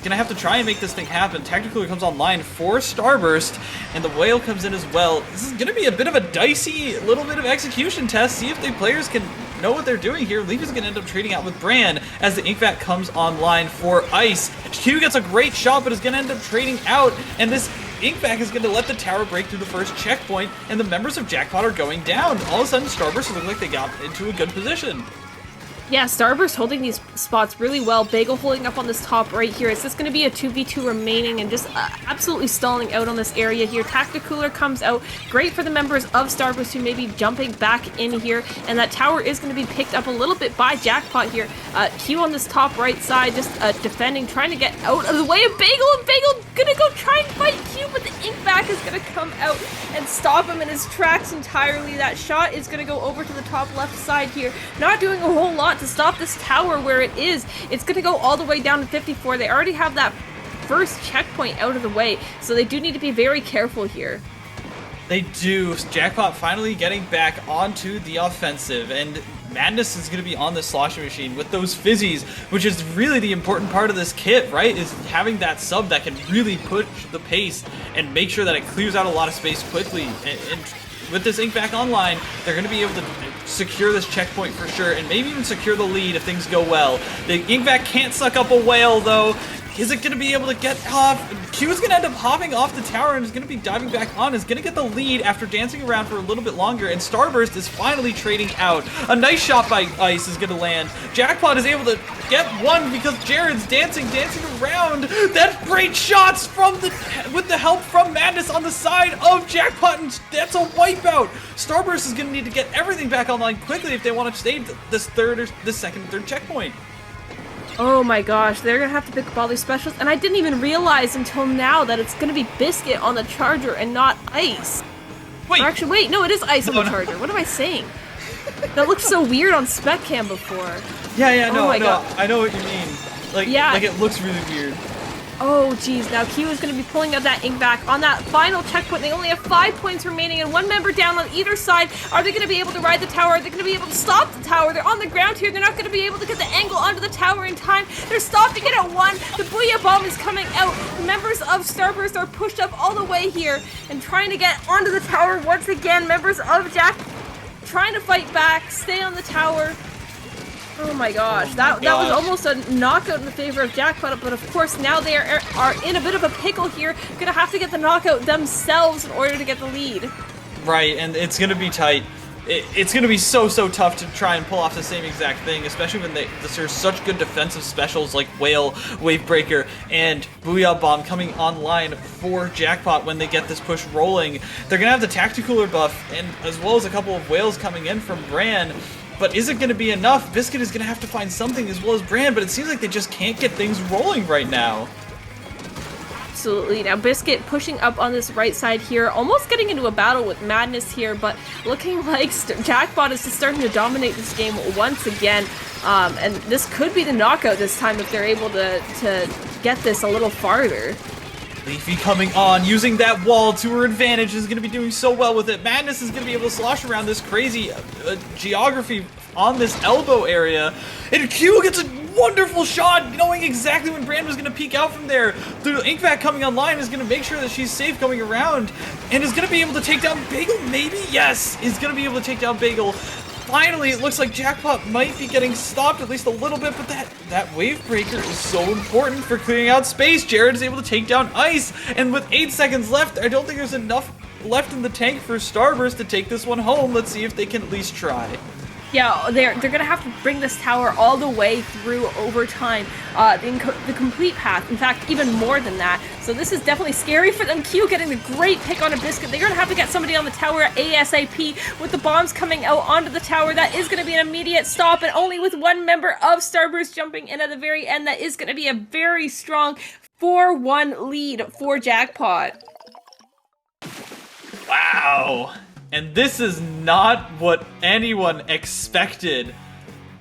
Speaker 2: Gonna have to try and make this thing happen. Tactically comes online for Starburst, and the Whale comes in as well. This is gonna be a bit of a dicey little bit of execution test. See if the players can know what they're doing here. Leaf is gonna end up trading out with Bran as the ink pack comes online for Ice. Q gets a great shot, but is gonna end up trading out, and this ink pack is going to let the tower break through the first checkpoint, and the members of Jackpot are going down. All of a sudden, Starburst look like they got into a good position.
Speaker 1: Yeah, Starburst holding these spots really well. Bagel holding up on this top right here. It's just going to be a 2v2 remaining and just absolutely stalling out on this area here. Tacticooler comes out. Great for the members of Starburst who may be jumping back in here. And that tower is going to be picked up a little bit by Jackpot here. Q on this top right side, just defending, trying to get out of the way of Bagel, and Bagel gonna go try and fight Q, but the ink back is gonna come out and stop him in his tracks entirely. That shot is gonna go over to the top left side here, not doing a whole lot to stop this tower where it is. It's gonna go all the way down to 54. They already have that first checkpoint out of the way, so they do need to be very careful here.
Speaker 2: They do. Jackpot finally getting back onto the offensive, and Madness is going to be on the sloshing machine with those fizzies, which is really the important part of this kit, right? Is having that sub that can really push the pace and make sure that it clears out a lot of space quickly. And with this ink back online, they're going to be able to secure this checkpoint for sure, and maybe even secure the lead if things go well. The ink back can't suck up a whale, though. Is it going to be able to get off? Q is going to end up hopping off the tower and is going to be diving back on. Is going to get the lead after dancing around for a little bit longer. And Starburst is finally trading out. A nice shot by Ice is going to land. Jackpot is able to get one because Jared's dancing around. That's great shots from with the help from Madness on the side of Jackpot, and that's a wipeout. Starburst is going to need to get everything back online quickly if they want to save this second and third checkpoint.
Speaker 1: Oh my gosh, they're gonna have to pick up all these specials, and I didn't even realize until now that it's gonna be Biscuit on the charger and not Ice.
Speaker 2: Wait.
Speaker 1: Or actually, wait, no, it is Ice on the charger. What am I saying? That looked so weird on Spec Cam before.
Speaker 2: Yeah,
Speaker 1: no,
Speaker 2: I know what you mean. Like it looks really weird.
Speaker 1: Oh geez, now Q is going to be pulling out that ink back on that final checkpoint. They only have 5 points remaining and one member down on either side. Are they going to be able to ride the tower? Are they going to be able to stop the tower? They're on the ground here. They're not going to be able to get the angle onto the tower in time. They're stopping it at 1. The Booyah Bomb is coming out. The members of Starburst are pushed up all the way here and trying to get onto the tower once again. Members of Jack trying to fight back, stay on the tower. Oh my gosh, that was almost a knockout in the favor of Jackpot, but of course now they are in a bit of a pickle here, gonna have to get the knockout themselves in order to get the lead.
Speaker 2: Right, and it's gonna be tight. It's gonna be so tough to try and pull off the same exact thing, especially when there's such good defensive specials like Whale, Wave Breaker, and Booyah Bomb coming online for Jackpot when they get this push rolling. They're gonna have the Tacticooler buff, and as well as a couple of whales coming in from Bran. But is it going to be enough? Biscuit is going to have to find something as well as Bran, but it seems like they just can't get things rolling right now.
Speaker 1: Absolutely. Now Biscuit pushing up on this right side here, almost getting into a battle with Madness here, but looking like Jackpot is just starting to dominate this game once again. And this could be the knockout this time if they're able to get this a little farther.
Speaker 2: Leafy coming on, using that wall to her advantage, is going to be doing so well with it. Madness is going to be able to slosh around this crazy geography on this elbow area. And Q gets a wonderful shot, knowing exactly when Brand was going to peek out from there. The Inkvac coming online is going to make sure that she's safe coming around, and is going to be able to take down Bagel, maybe? Yes, is going to be able to take down Bagel. Finally, it looks like Jackpot might be getting stopped at least a little bit, but that Wave Breaker is so important for clearing out space. Jared is able to take down Ice, and with 8 seconds left, I don't think there's enough left in the tank for Starburst to take this one home. Let's see if they can at least try.
Speaker 1: Yeah, they're gonna have to bring this tower all the way through overtime, the complete path. In fact, even more than that. So this is definitely scary for them. Q getting the great pick on a Biscuit. They're gonna have to get somebody on the tower ASAP with the bombs coming out onto the tower. That is gonna be an immediate stop, and only with one member of Starburst jumping in at the very end. That is gonna be a very strong 4-1 lead for Jackpot.
Speaker 2: Wow. And this is not what anyone expected.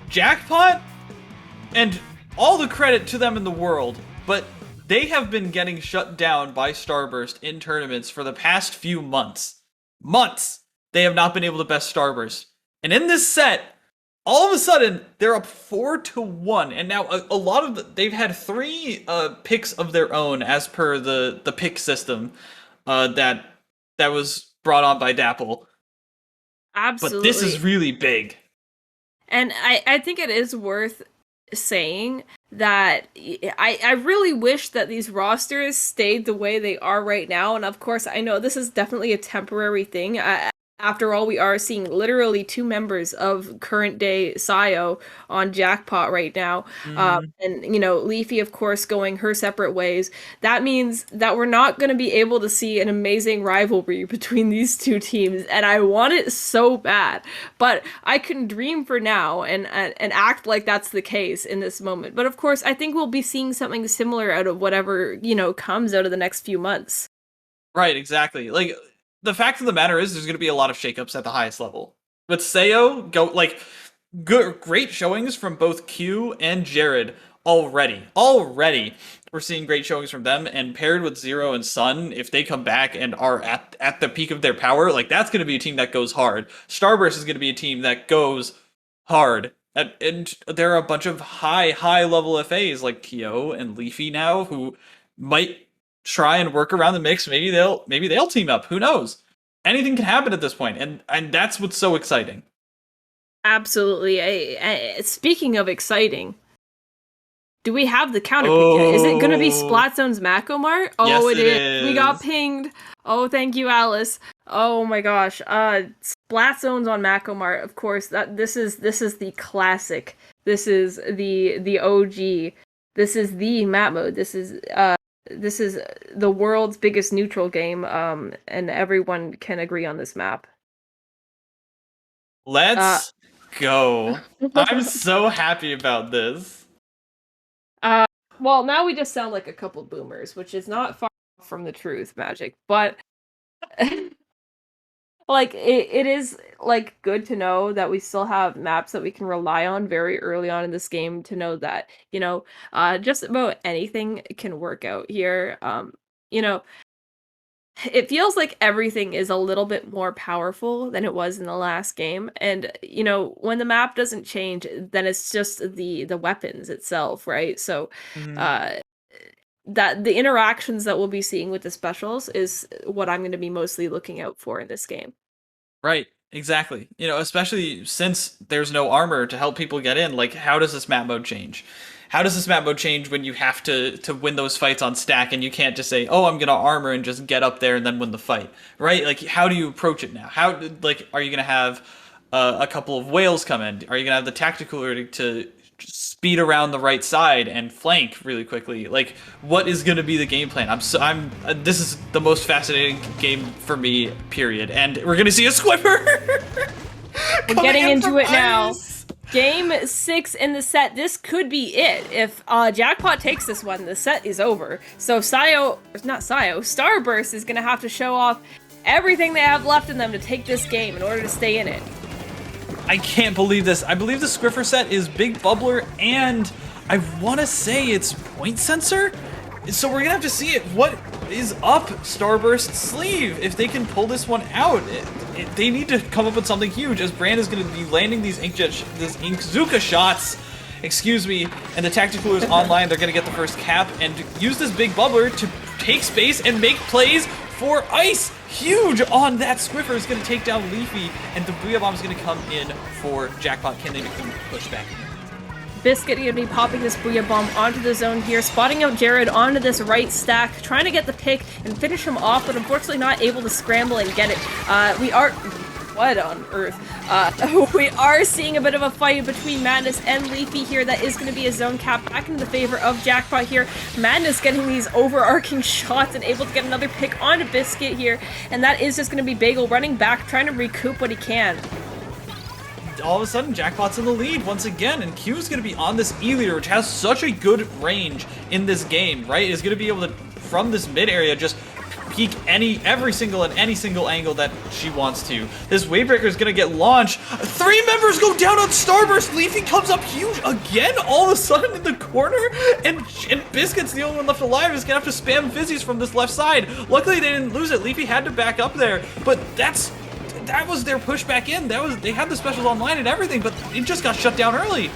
Speaker 2: Jackpot, and all the credit to them in the world, but they have been getting shut down by Starburst in tournaments for the past few months. They have not been able to best Starburst. And in this set, all of a sudden, they're up 4-1. And now a lot of they've had 3 picks of their own as per the pick system that was brought on by Dapple.
Speaker 1: Absolutely.
Speaker 2: But this is really big.
Speaker 1: And I think it is worth saying that I really wish that these rosters stayed the way they are right now. And of course, I know this is definitely a temporary thing. After all, we are seeing literally two members of current day Sayo on Jackpot right now.
Speaker 2: Hmm.
Speaker 1: And, Leafy, of course, going her separate ways. That means that we're not going to be able to see an amazing rivalry between these two teams. And I want it so bad. But I can dream for now and act like that's the case in this moment. But of course, I think we'll be seeing something similar out of whatever, comes out of the next few months.
Speaker 2: Right, exactly. Like the fact of the matter is, there's going to be a lot of shakeups at the highest level. But Sayo go like good, great showings from both Q and Jared already. Already, we're seeing great showings from them, and paired with Zero and Sun, if they come back and are at the peak of their power, like that's going to be a team that goes hard. Starburst is going to be a team that goes hard. And there are a bunch of high level FAs like Kyo and Leafy now who might try and work around the mix. Maybe they'll team up. Who knows? Anything can happen at this point, and that's what's so exciting.
Speaker 1: Absolutely. Speaking of exciting, do we have the counter pick yet? Is it going to be
Speaker 2: Oh,
Speaker 1: Splatzone's Macomart? Oh,
Speaker 2: yes,
Speaker 1: it
Speaker 2: it
Speaker 1: is. We got
Speaker 2: is.
Speaker 1: pinged. Oh, thank you, Alice. Oh my gosh. Splatzone's on Macomart. Of course, this is the classic. This is the OG. This is the map mode. This is the world's biggest neutral game. And everyone can agree on this map. Uh,
Speaker 2: Let's go. I'm so happy about this.
Speaker 1: Uh, well, now we just sound like a couple boomers, which is not far from the truth, Magic. But like it is like good to know that we still have maps that we can rely on very early on in this game to know that, just about anything can work out here. You know, it feels like everything is a little bit more powerful than it was in the last game. And, when the map doesn't change, then it's just the weapons itself, right? So,
Speaker 2: Mhm.
Speaker 1: uh that the interactions that we'll be seeing with the specials is what I'm going to be mostly looking out for in this game.
Speaker 2: Right, exactly. Especially since there's no armor to help people get in. Like, how does this map mode change? How does this map mode change when you have to win those fights on stack and you can't just say, "Oh, I'm gonna armor and just get up there and then win the fight"? Right? Like, how do you approach it now? Are you gonna have a couple of whales come in? Are you gonna have the tactical to speed around the right side and flank really quickly? Like, what is going to be the game plan? This is the most fascinating game for me, period. And we're going to see a Squipper
Speaker 1: We're
Speaker 2: coming
Speaker 1: getting
Speaker 2: in from
Speaker 1: into it now.
Speaker 2: ice.
Speaker 1: Game 6 in the set. This could be it. If Jackpot takes this one, the set is over. So Starburst is going to have to show off everything they have left in them to take this game in order to stay in it.
Speaker 2: I can't believe this. I believe the Squiffer set is Big Bubbler and I want to say it's Point Sensor. So we're gonna have to see it. What is up Starburst's sleeve? If they can pull this one out, they need to come up with something huge. As Brand is going to be landing these Inkzuka shots, excuse me, and the Tactical is online. They're going to get the first cap and use this Big Bubbler to take space and make plays for ice. Huge on that. Squiffer is going to take down Leafy, and the Booyah Bomb is going to come in for Jackpot. Can they make them push back?
Speaker 1: Biscuit going to be popping this Booyah Bomb onto the zone here, spotting out Jared onto this right stack, trying to get the pick and finish him off, but unfortunately not able to scramble and get it. What on earth? We are seeing a bit of a fight between Madness and Leafy here. That is going to be a zone cap back into the favor of Jackpot here. Madness getting these overarching shots and able to get another pick onto Biscuit here, and that is just going to be Bagel running back, trying to recoup what he can.
Speaker 2: All of a sudden, Jackpot's in the lead once again, and Q's going to be on this E-leader, which has such a good range in this game, right? Is going to be able to, from this mid area, just peek any single angle that she wants to. This Wavebreaker is going to get launched. 3 members go down on Starburst. Leafy comes up huge again all of a sudden in the corner, and Biscuit's the only one left alive. Is going to have to spam fizzies from this left side. Luckily, they didn't lose it. Leafy had to back up there, but that was their push back in. They had the specials online and everything, but it just got shut down early.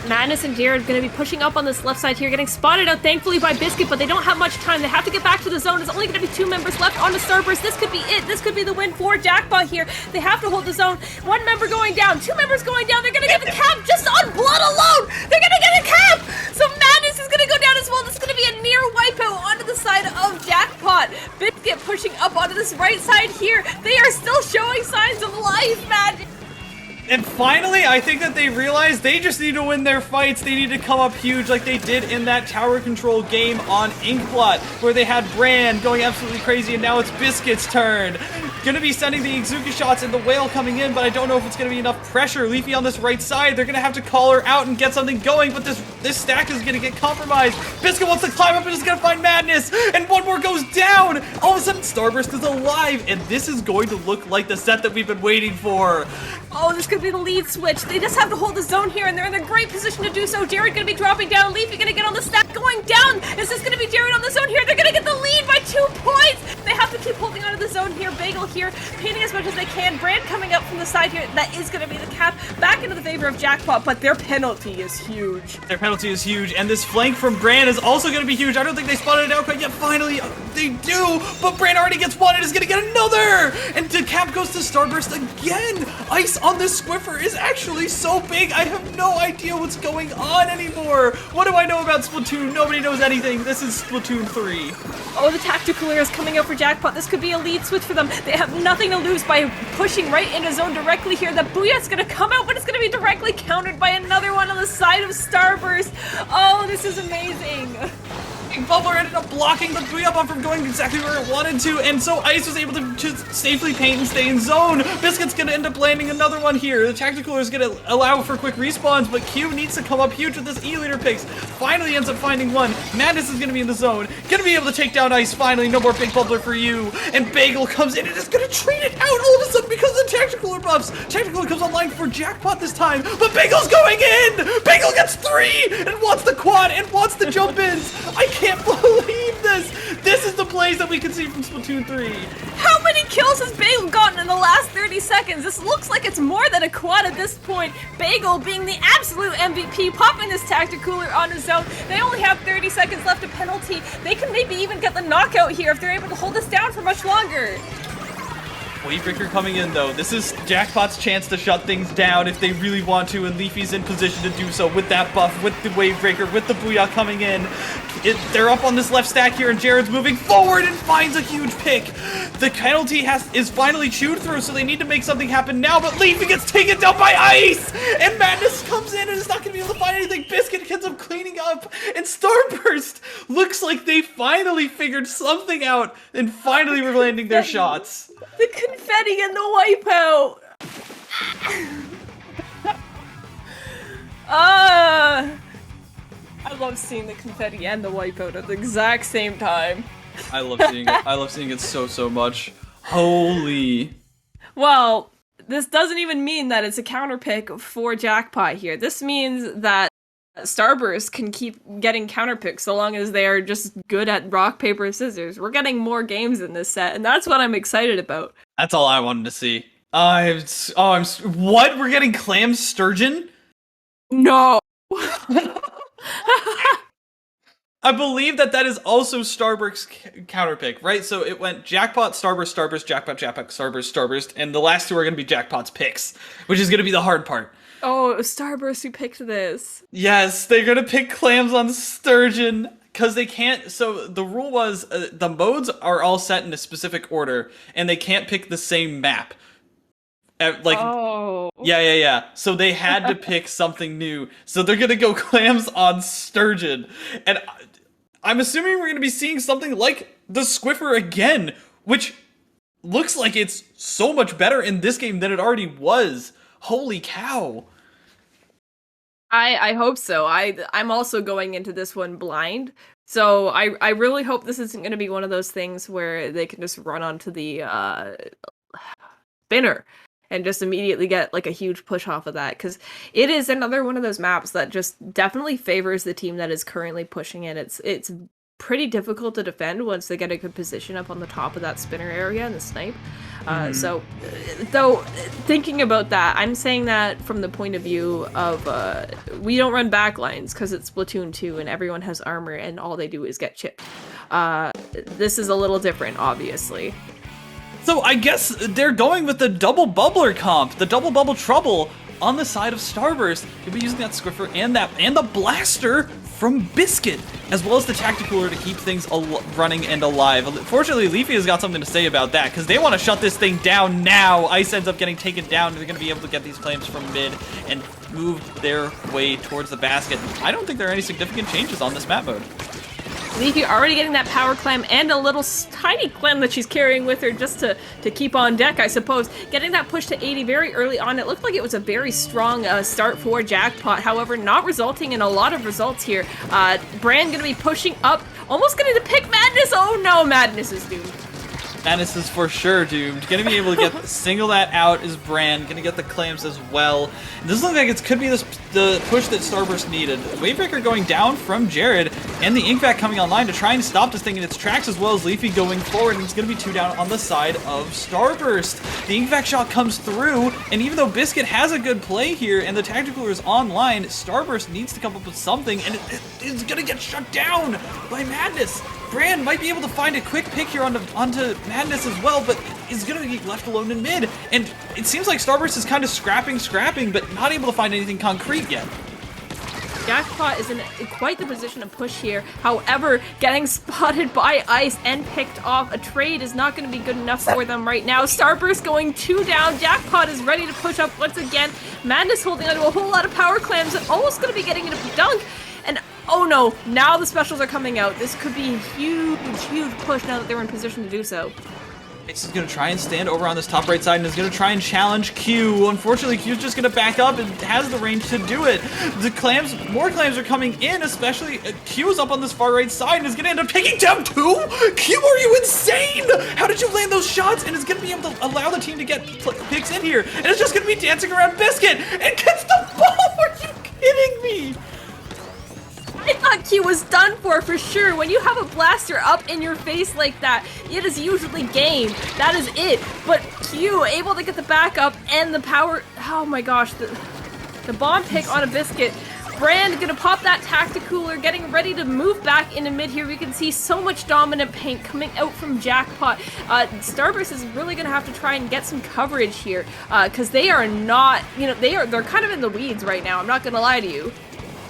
Speaker 1: Madness and Jared going to be pushing up on this left side here, getting spotted out thankfully by Biscuit, but they don't have much time. They have to get back to the zone. There's only going to be 2 members left on the Starburst. This could be it. This could be the win for Jackpot here. They have to hold the zone. 1 member going down, 2 members going down. They're going to get the cap just on blood alone. They're going to get a cap. So Madness is going to go down as well. This is going to be a near wipeout onto the side of Jackpot. Biscuit pushing pushing up onto this right side here. They are still showing signs of life, man.
Speaker 2: And finally, I think that they realize they just need to win their fights. They need to come up huge like they did in that tower control game on Inkblot, where they had Bran going absolutely crazy, and now it's Biscuit's turn. Gonna be sending the Izuka shots and the Whale coming in, but I don't know if it's gonna be enough pressure. Leafy on this right side, they're gonna have to call her out and get something going, but this stack is gonna get compromised. Biscuit wants to climb up and is gonna find Madness, and one more goes down. All of a sudden, Starburst is alive, and this is going to look like the set that we've been waiting for.
Speaker 1: Oh, this could be the lead switch. They just have to hold the zone here, and they're in a great position to do so. Jared gonna be dropping down. Leafy gonna get on the stack, going down. Is this gonna be Jared on the zone here? They're gonna get the lead by 2 points. They have to keep holding onto the zone here. Bagel here, painting as much as they can. Brand coming up from the side here. That is gonna be the cap back into the favor of Jackpot, but their penalty is huge.
Speaker 2: Their penalty is huge, and this flank from Bran is also gonna be huge. I don't think they spotted it out quite yet. Finally, they do, but Bran already gets one and is gonna get another. And the cap goes to Starburst again. Ice on this Squiffer is actually so big, I have no idea what's going on anymore. What do I know about Splatoon? Nobody knows anything. This is Splatoon 3.
Speaker 1: Oh, the tactical air is coming out for Jackpot. This could be a lead switch for them. They have nothing to lose by pushing right into zone directly here. The Booyah's gonna come out, but it's gonna be directly countered by another one on the side of Starburst. Oh, this is amazing.
Speaker 2: Bubbler ended up blocking the Booyah bomb from going exactly where it wanted to, and so Ice was able to just safely paint and stay in zone. Biscuit's gonna end up landing another one here. The tactical is gonna allow for quick respawns, but Q needs to come up huge with this E-leader picks. Finally ends up finding one. Madness is gonna be in the zone. Gonna be able to take down Ice finally. No more Big Bubbler for you. And Bagel comes in and is gonna trade it out all of a sudden because of the tactical buffs. Tactical comes online for Jackpot this time, but Bagel's going in! Bagel gets 3 and wants the quad and wants the jump ins. I can't believe this! This is the plays that we can see from Splatoon 3.
Speaker 1: How many kills has Bagel gotten in the last 30 seconds? This looks like it's more than a quad at this point. Bagel being the absolute MVP, popping this tacticooler on his own. They only have 30 seconds left of penalty. They can maybe even get the knockout here if they're able to hold this down for much longer.
Speaker 2: Wavebreaker coming in though. This is Jackpot's chance to shut things down if they really want to, and Leafy's in position to do so with that buff, with the Wavebreaker, with the Booyah coming in. They're up on this left stack here, and Jared's moving forward and finds a huge pick. The penalty is finally chewed through, so they need to make something happen now, but Leafy gets taken down by Ice! And Madness comes in and is not going to be able to find anything. Biscuit ends up cleaning up, and Starburst looks like they finally figured something out, and finally were landing their shots.
Speaker 1: The confetti and the wipeout! I love seeing the confetti and the wipeout at the exact same time.
Speaker 2: I love seeing it. I love seeing it so much. Holy.
Speaker 1: Well, this doesn't even mean that it's a counter pick for Jackpot here. This means that Starburst can keep getting counter picks so long as they are just good at rock, paper, scissors. We're getting more games in this set, and that's what I'm excited about.
Speaker 2: That's all I wanted to see. What? We're getting Clam Sturgeon?
Speaker 1: No!
Speaker 2: I believe that is also Starburst's counter pick, right? So it went Jackpot, Starburst, Starburst, Jackpot, Jackpot, Starburst, Starburst, and the last two are going to be Jackpot's picks, which is going to be the hard part.
Speaker 1: Oh, it was Starburst who picked this.
Speaker 2: Yes, they're going to pick Clams on Sturgeon, because they can't, so the rule was, the modes are all set in a specific order, and they can't pick the same map.
Speaker 1: Oh.
Speaker 2: Yeah. So they had to pick something new. So they're gonna go Clams on Sturgeon. And I'm assuming we're gonna be seeing something like the Squiffer again, which looks like it's so much better in this game than it already was. Holy cow.
Speaker 1: I hope so. I'm also going into this one blind. So I really hope this isn't going to be one of those things where they can just run onto the spinner and just immediately get like a huge push off of that, because it is another one of those maps that just definitely favors the team that is currently pushing it. It's pretty difficult to defend once they get a good position up on the top of that spinner area and the snipe. So, though, thinking about that, I'm saying that from the point of view of, we don't run backlines because it's Splatoon 2 and everyone has armor and all they do is get chipped. This is a little different, obviously.
Speaker 2: So I guess they're going with the double bubbler comp, the double bubble trouble. on the side of Starburst. He'll be using that Squiffer and the Blaster from Biscuit, as well as the Tacticooler to keep things running and alive. Fortunately, Leafy has got something to say about that, because they want to shut this thing down now. Ice ends up getting taken down, and they're going to be able to get these claims from mid and move their way towards the basket. I don't think there are any significant changes on this map mode.
Speaker 1: Leafy already getting that power clam and a little tiny clam that she's carrying with her just to keep on deck, I suppose. Getting that push to 80 very early on. It looked like it was a very strong start for Jackpot. However, not resulting in a lot of results here. Brand gonna be pushing up, almost getting to pick Madness. Oh no, Madness is doomed.
Speaker 2: Madness is for sure doomed. Gonna be able to single that out is Brand. Gonna get the claims as well. And this looks like it could be the push that Starburst needed. Wavebreaker going down from Jared, and the Ink Vac coming online to try and stop this thing in its tracks, as well as Leafy going forward, and it's gonna be 2 down on the side of Starburst. The Ink Vac shot comes through, and even though Biscuit has a good play here, and the Tacticooler is online, Starburst needs to come up with something, and it is gonna get shut down by Madness. Brand might be able to find a quick pick here onto Madness as well, but is going to be left alone in mid. And it seems like Starburst is kind of scrapping, but not able to find anything concrete yet.
Speaker 1: Jackpot is in quite the position to push here. However, getting spotted by Ice and picked off, a trade is not going to be good enough for them right now. Starburst going 2 down. Jackpot is ready to push up once again. Madness holding onto a whole lot of power clams and almost going to be getting into a dunk. And oh no, now the specials are coming out. This could be a huge push now that they're in position to do so.
Speaker 2: Ace is going to try and stand over on this top right side and is going to try and challenge Q. Unfortunately, Q's just going to back up and has the range to do it. More clams are coming in, especially Q is up on this far right side and is going to end up taking down 2? Q, are you insane? How did you land those shots? And is going to be able to allow the team to get picks in here. And it's just going to be dancing around Biscuit and gets the ball. Are you kidding me?
Speaker 1: I thought Q was done for sure. When you have a blaster up in your face like that, it is usually game. That is it. But Q able to get the backup and the power. Oh my gosh, the bomb pick on a Biscuit. Brand gonna pop that Tacticooler, getting ready to move back into mid here. We can see so much dominant paint coming out from Jackpot. Starburst is really gonna have to try and get some coverage here, because they are not, they're kind of in the weeds right now. I'm not gonna lie to you.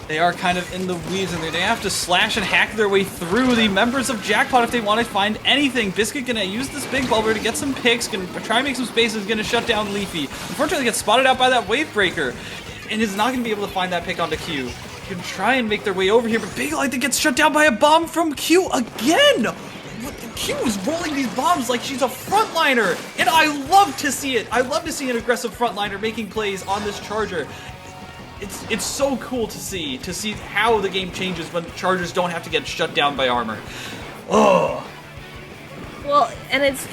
Speaker 2: They are kind of in the weeds, and they have to slash and hack their way through the members of Jackpot if they want to find anything. Biscuit gonna use this big bubbler to get some picks, gonna try and make some spaces, gonna shut down Leafy. Unfortunately, gets spotted out by that Wavebreaker, and is not gonna be able to find that pick onto Q. Gonna try and make their way over here, but Big Light that gets shut down by a bomb from Q again! Q is rolling these bombs like she's a frontliner, and I love to see it. I love to see an aggressive frontliner making plays on this Charger. It's so cool to see how the game changes when Chargers don't have to get shut down by armor. Oh.
Speaker 1: Well, and it's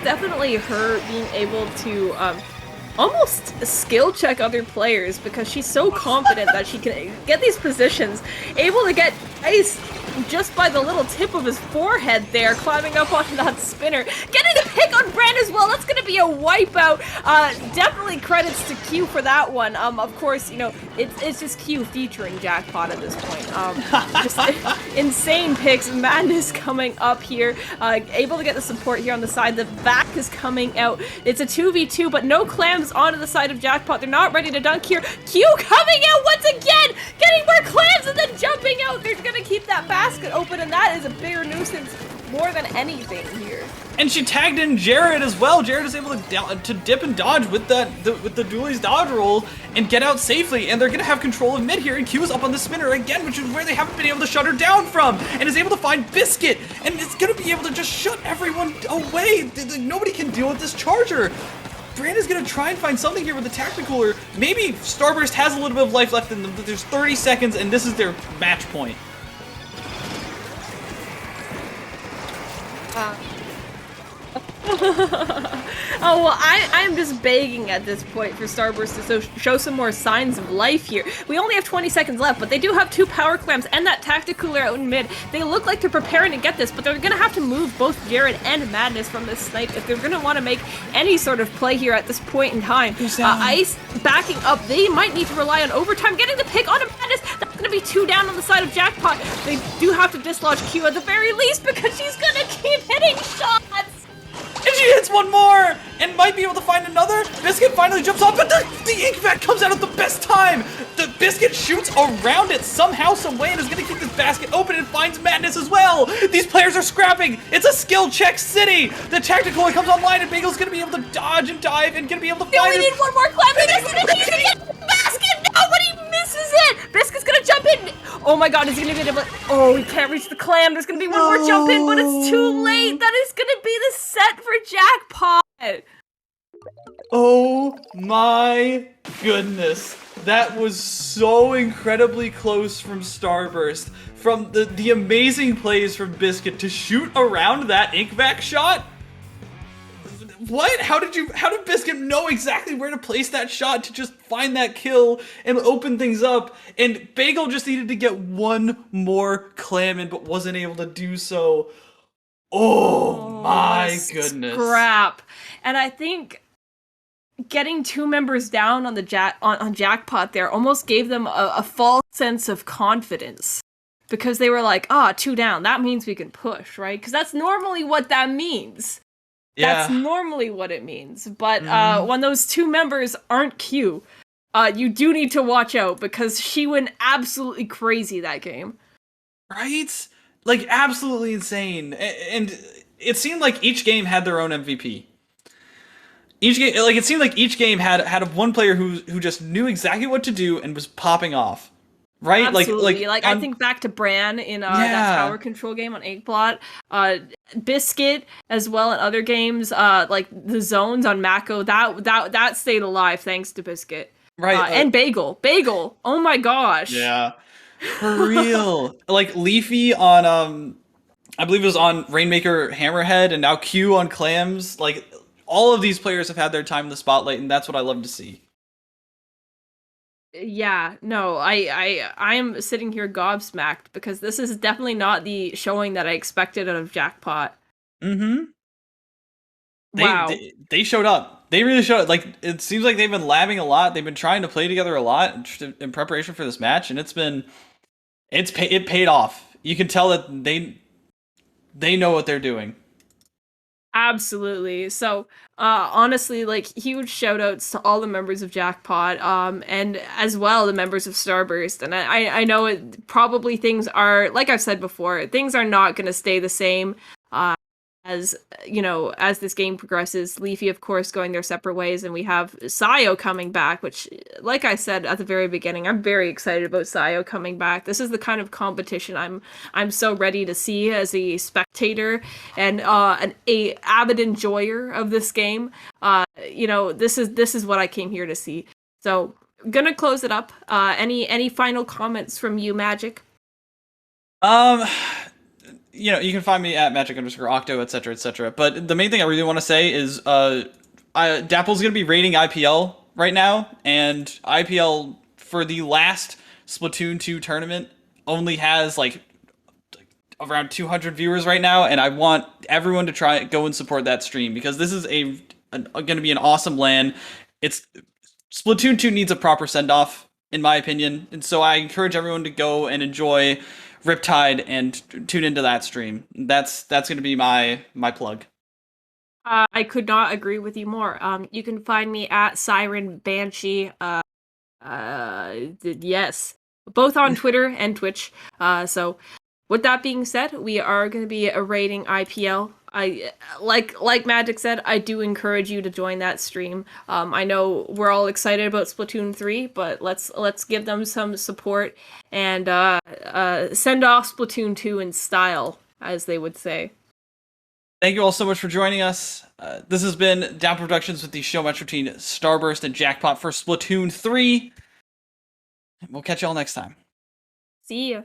Speaker 1: definitely her being able to almost skill check other players, because she's so confident that she can get these positions, able to get Ice just by the little tip of his forehead there, climbing up onto that spinner, getting a pick on Brand as well. That's going to be a wipeout. Definitely credits to Q for that one. Of course, it's just Q featuring Jackpot at this point. Just insane picks. Madness coming up here, able to get the support here on the side. The back is coming out. It's a 2v2, but no clams onto the side of Jackpot. They're not ready to dunk here. Q coming out once again, getting more clams and then jumping out. They're going to keep that basket open, and that is a bigger nuisance more than anything here.
Speaker 2: And she tagged in Jared as well. Jared is able to dip and dodge with the Dooley's dodge roll and get out safely, and they're going to have control of mid here, and Q is up on the spinner again, which is where they haven't been able to shut her down from, and is able to find Biscuit, and it's going to be able to just shut everyone away. Nobody can deal with this Charger. Brand is going to try and find something here with the Tacticooler. Maybe Starburst has a little bit of life left in them, but there's 30 seconds, and this is their match point.
Speaker 1: Oh, well, I'm just begging at this point for Starburst to show some more signs of life here. We only have 20 seconds left, but they do have 2 power clams and that Tacticooler out in mid. They look like they're preparing to get this, but they're going to have to move both Jared and Madness from this snipe if they're going to want to make any sort of play here at this point in time. Ice backing up. They might need to rely on overtime, getting the pick on Madness. That's going to be 2 down on the side of Jackpot. They do have to dislodge Q at the very least, because she's going to keep hitting shots.
Speaker 2: And she hits one more and might be able to find another. Biscuit finally jumps off, but the ink vat comes out at the best time. The Biscuit shoots around it somehow, some way, and is going to keep this basket open and finds Madness as well. These players are scrapping. It's a skill check city. The tactical comes online, and Bagel's going to be able to dodge and dive and going to be able to find
Speaker 1: We
Speaker 2: it.
Speaker 1: need one more Clam Blitz. He's gonna get the basket. No, but he misses it. Biscuit's gonna jump in. Oh my god, he's gonna be able to... Oh, he can't reach the Clam. There's gonna be one more jump in, but it's too late. That is gonna be the set for Jackpot.
Speaker 2: Oh my goodness. That was so incredibly close from Starburst. From the amazing plays from Biscuit to shoot around that Inkvac shot. What? How did Biscuit know exactly where to place that shot to just find that kill and open things up? And Bagel just needed to get one more clam in, but wasn't able to do so. Oh my goodness.
Speaker 1: Scrap. And I think getting two members down on the on Jackpot there almost gave them a false sense of confidence. Because they were like, two down, that means we can push, right? Because that's normally what that means.
Speaker 2: Yeah.
Speaker 1: That's normally what it means. But when those two members aren't Q, you do need to watch out because she went absolutely crazy that game.
Speaker 2: Right? Like, absolutely insane. And it seemed like each game had their own MVP. Each game, like, it seemed like each game had one player who just knew exactly what to do and was popping off. Right?
Speaker 1: Absolutely. Like I think back to Bran in that tower control game on Inkblot. Biscuit as well in other games, like the zones on Mako, that stayed alive thanks to Biscuit.
Speaker 2: Right.
Speaker 1: And Bagel. Oh my gosh.
Speaker 2: Yeah. For real. Like Leafy on I believe it was on Rainmaker Hammerhead and now Q on Clams. Like all of these players have had their time in the spotlight, and that's what I love to see.
Speaker 1: Yeah, no, I am sitting here gobsmacked because this is definitely not the showing that I expected out of Jackpot.
Speaker 2: Mm-hmm.
Speaker 1: Wow.
Speaker 2: They showed up. They really showed up. Like, it seems like they've been labbing a lot. They've been trying to play together a lot in preparation for this match, and it paid off. You can tell that they know what they're doing.
Speaker 1: Absolutely. So, honestly, like, huge shout outs to all the members of Jackpot, and as well the members of Starburst. And I know probably things are, like I've said before, things are not going to stay the same, as, as this game progresses. Leafy, of course, going their separate ways, and we have Sayo coming back, which, like I said at the very beginning, I'm very excited about Sayo coming back. This is the kind of competition I'm so ready to see as a spectator and an avid enjoyer of this game. This is what I came here to see. So, gonna close it up. Any final comments from you, Magic?
Speaker 2: You can find me at magic_octo, etc., etc. But the main thing I really want to say is, Dapple's gonna be rating IPL right now, and IPL for the last Splatoon 2 tournament only has like around 200 viewers right now, and I want everyone to go and support that stream because this is going to be an awesome LAN. Splatoon 2 needs a proper send off, in my opinion, and so I encourage everyone to go and enjoy Riptide and tune into that stream. That's going to be my plug.
Speaker 1: I could not agree with you more. You can find me at Siren Banshee. Yes, both on Twitter and Twitch. So, with that being said, we are going to be rating IPL. I like Magic said, I do encourage you to join that stream. I know we're all excited about Splatoon 3, but let's give them some support and send off Splatoon 2 in style, as they would say.
Speaker 2: Thank you all so much for joining us. This has been Down Productions with the Showmatch between Starburst and Jackpot for Splatoon 3. We'll catch you all next time.
Speaker 1: See ya.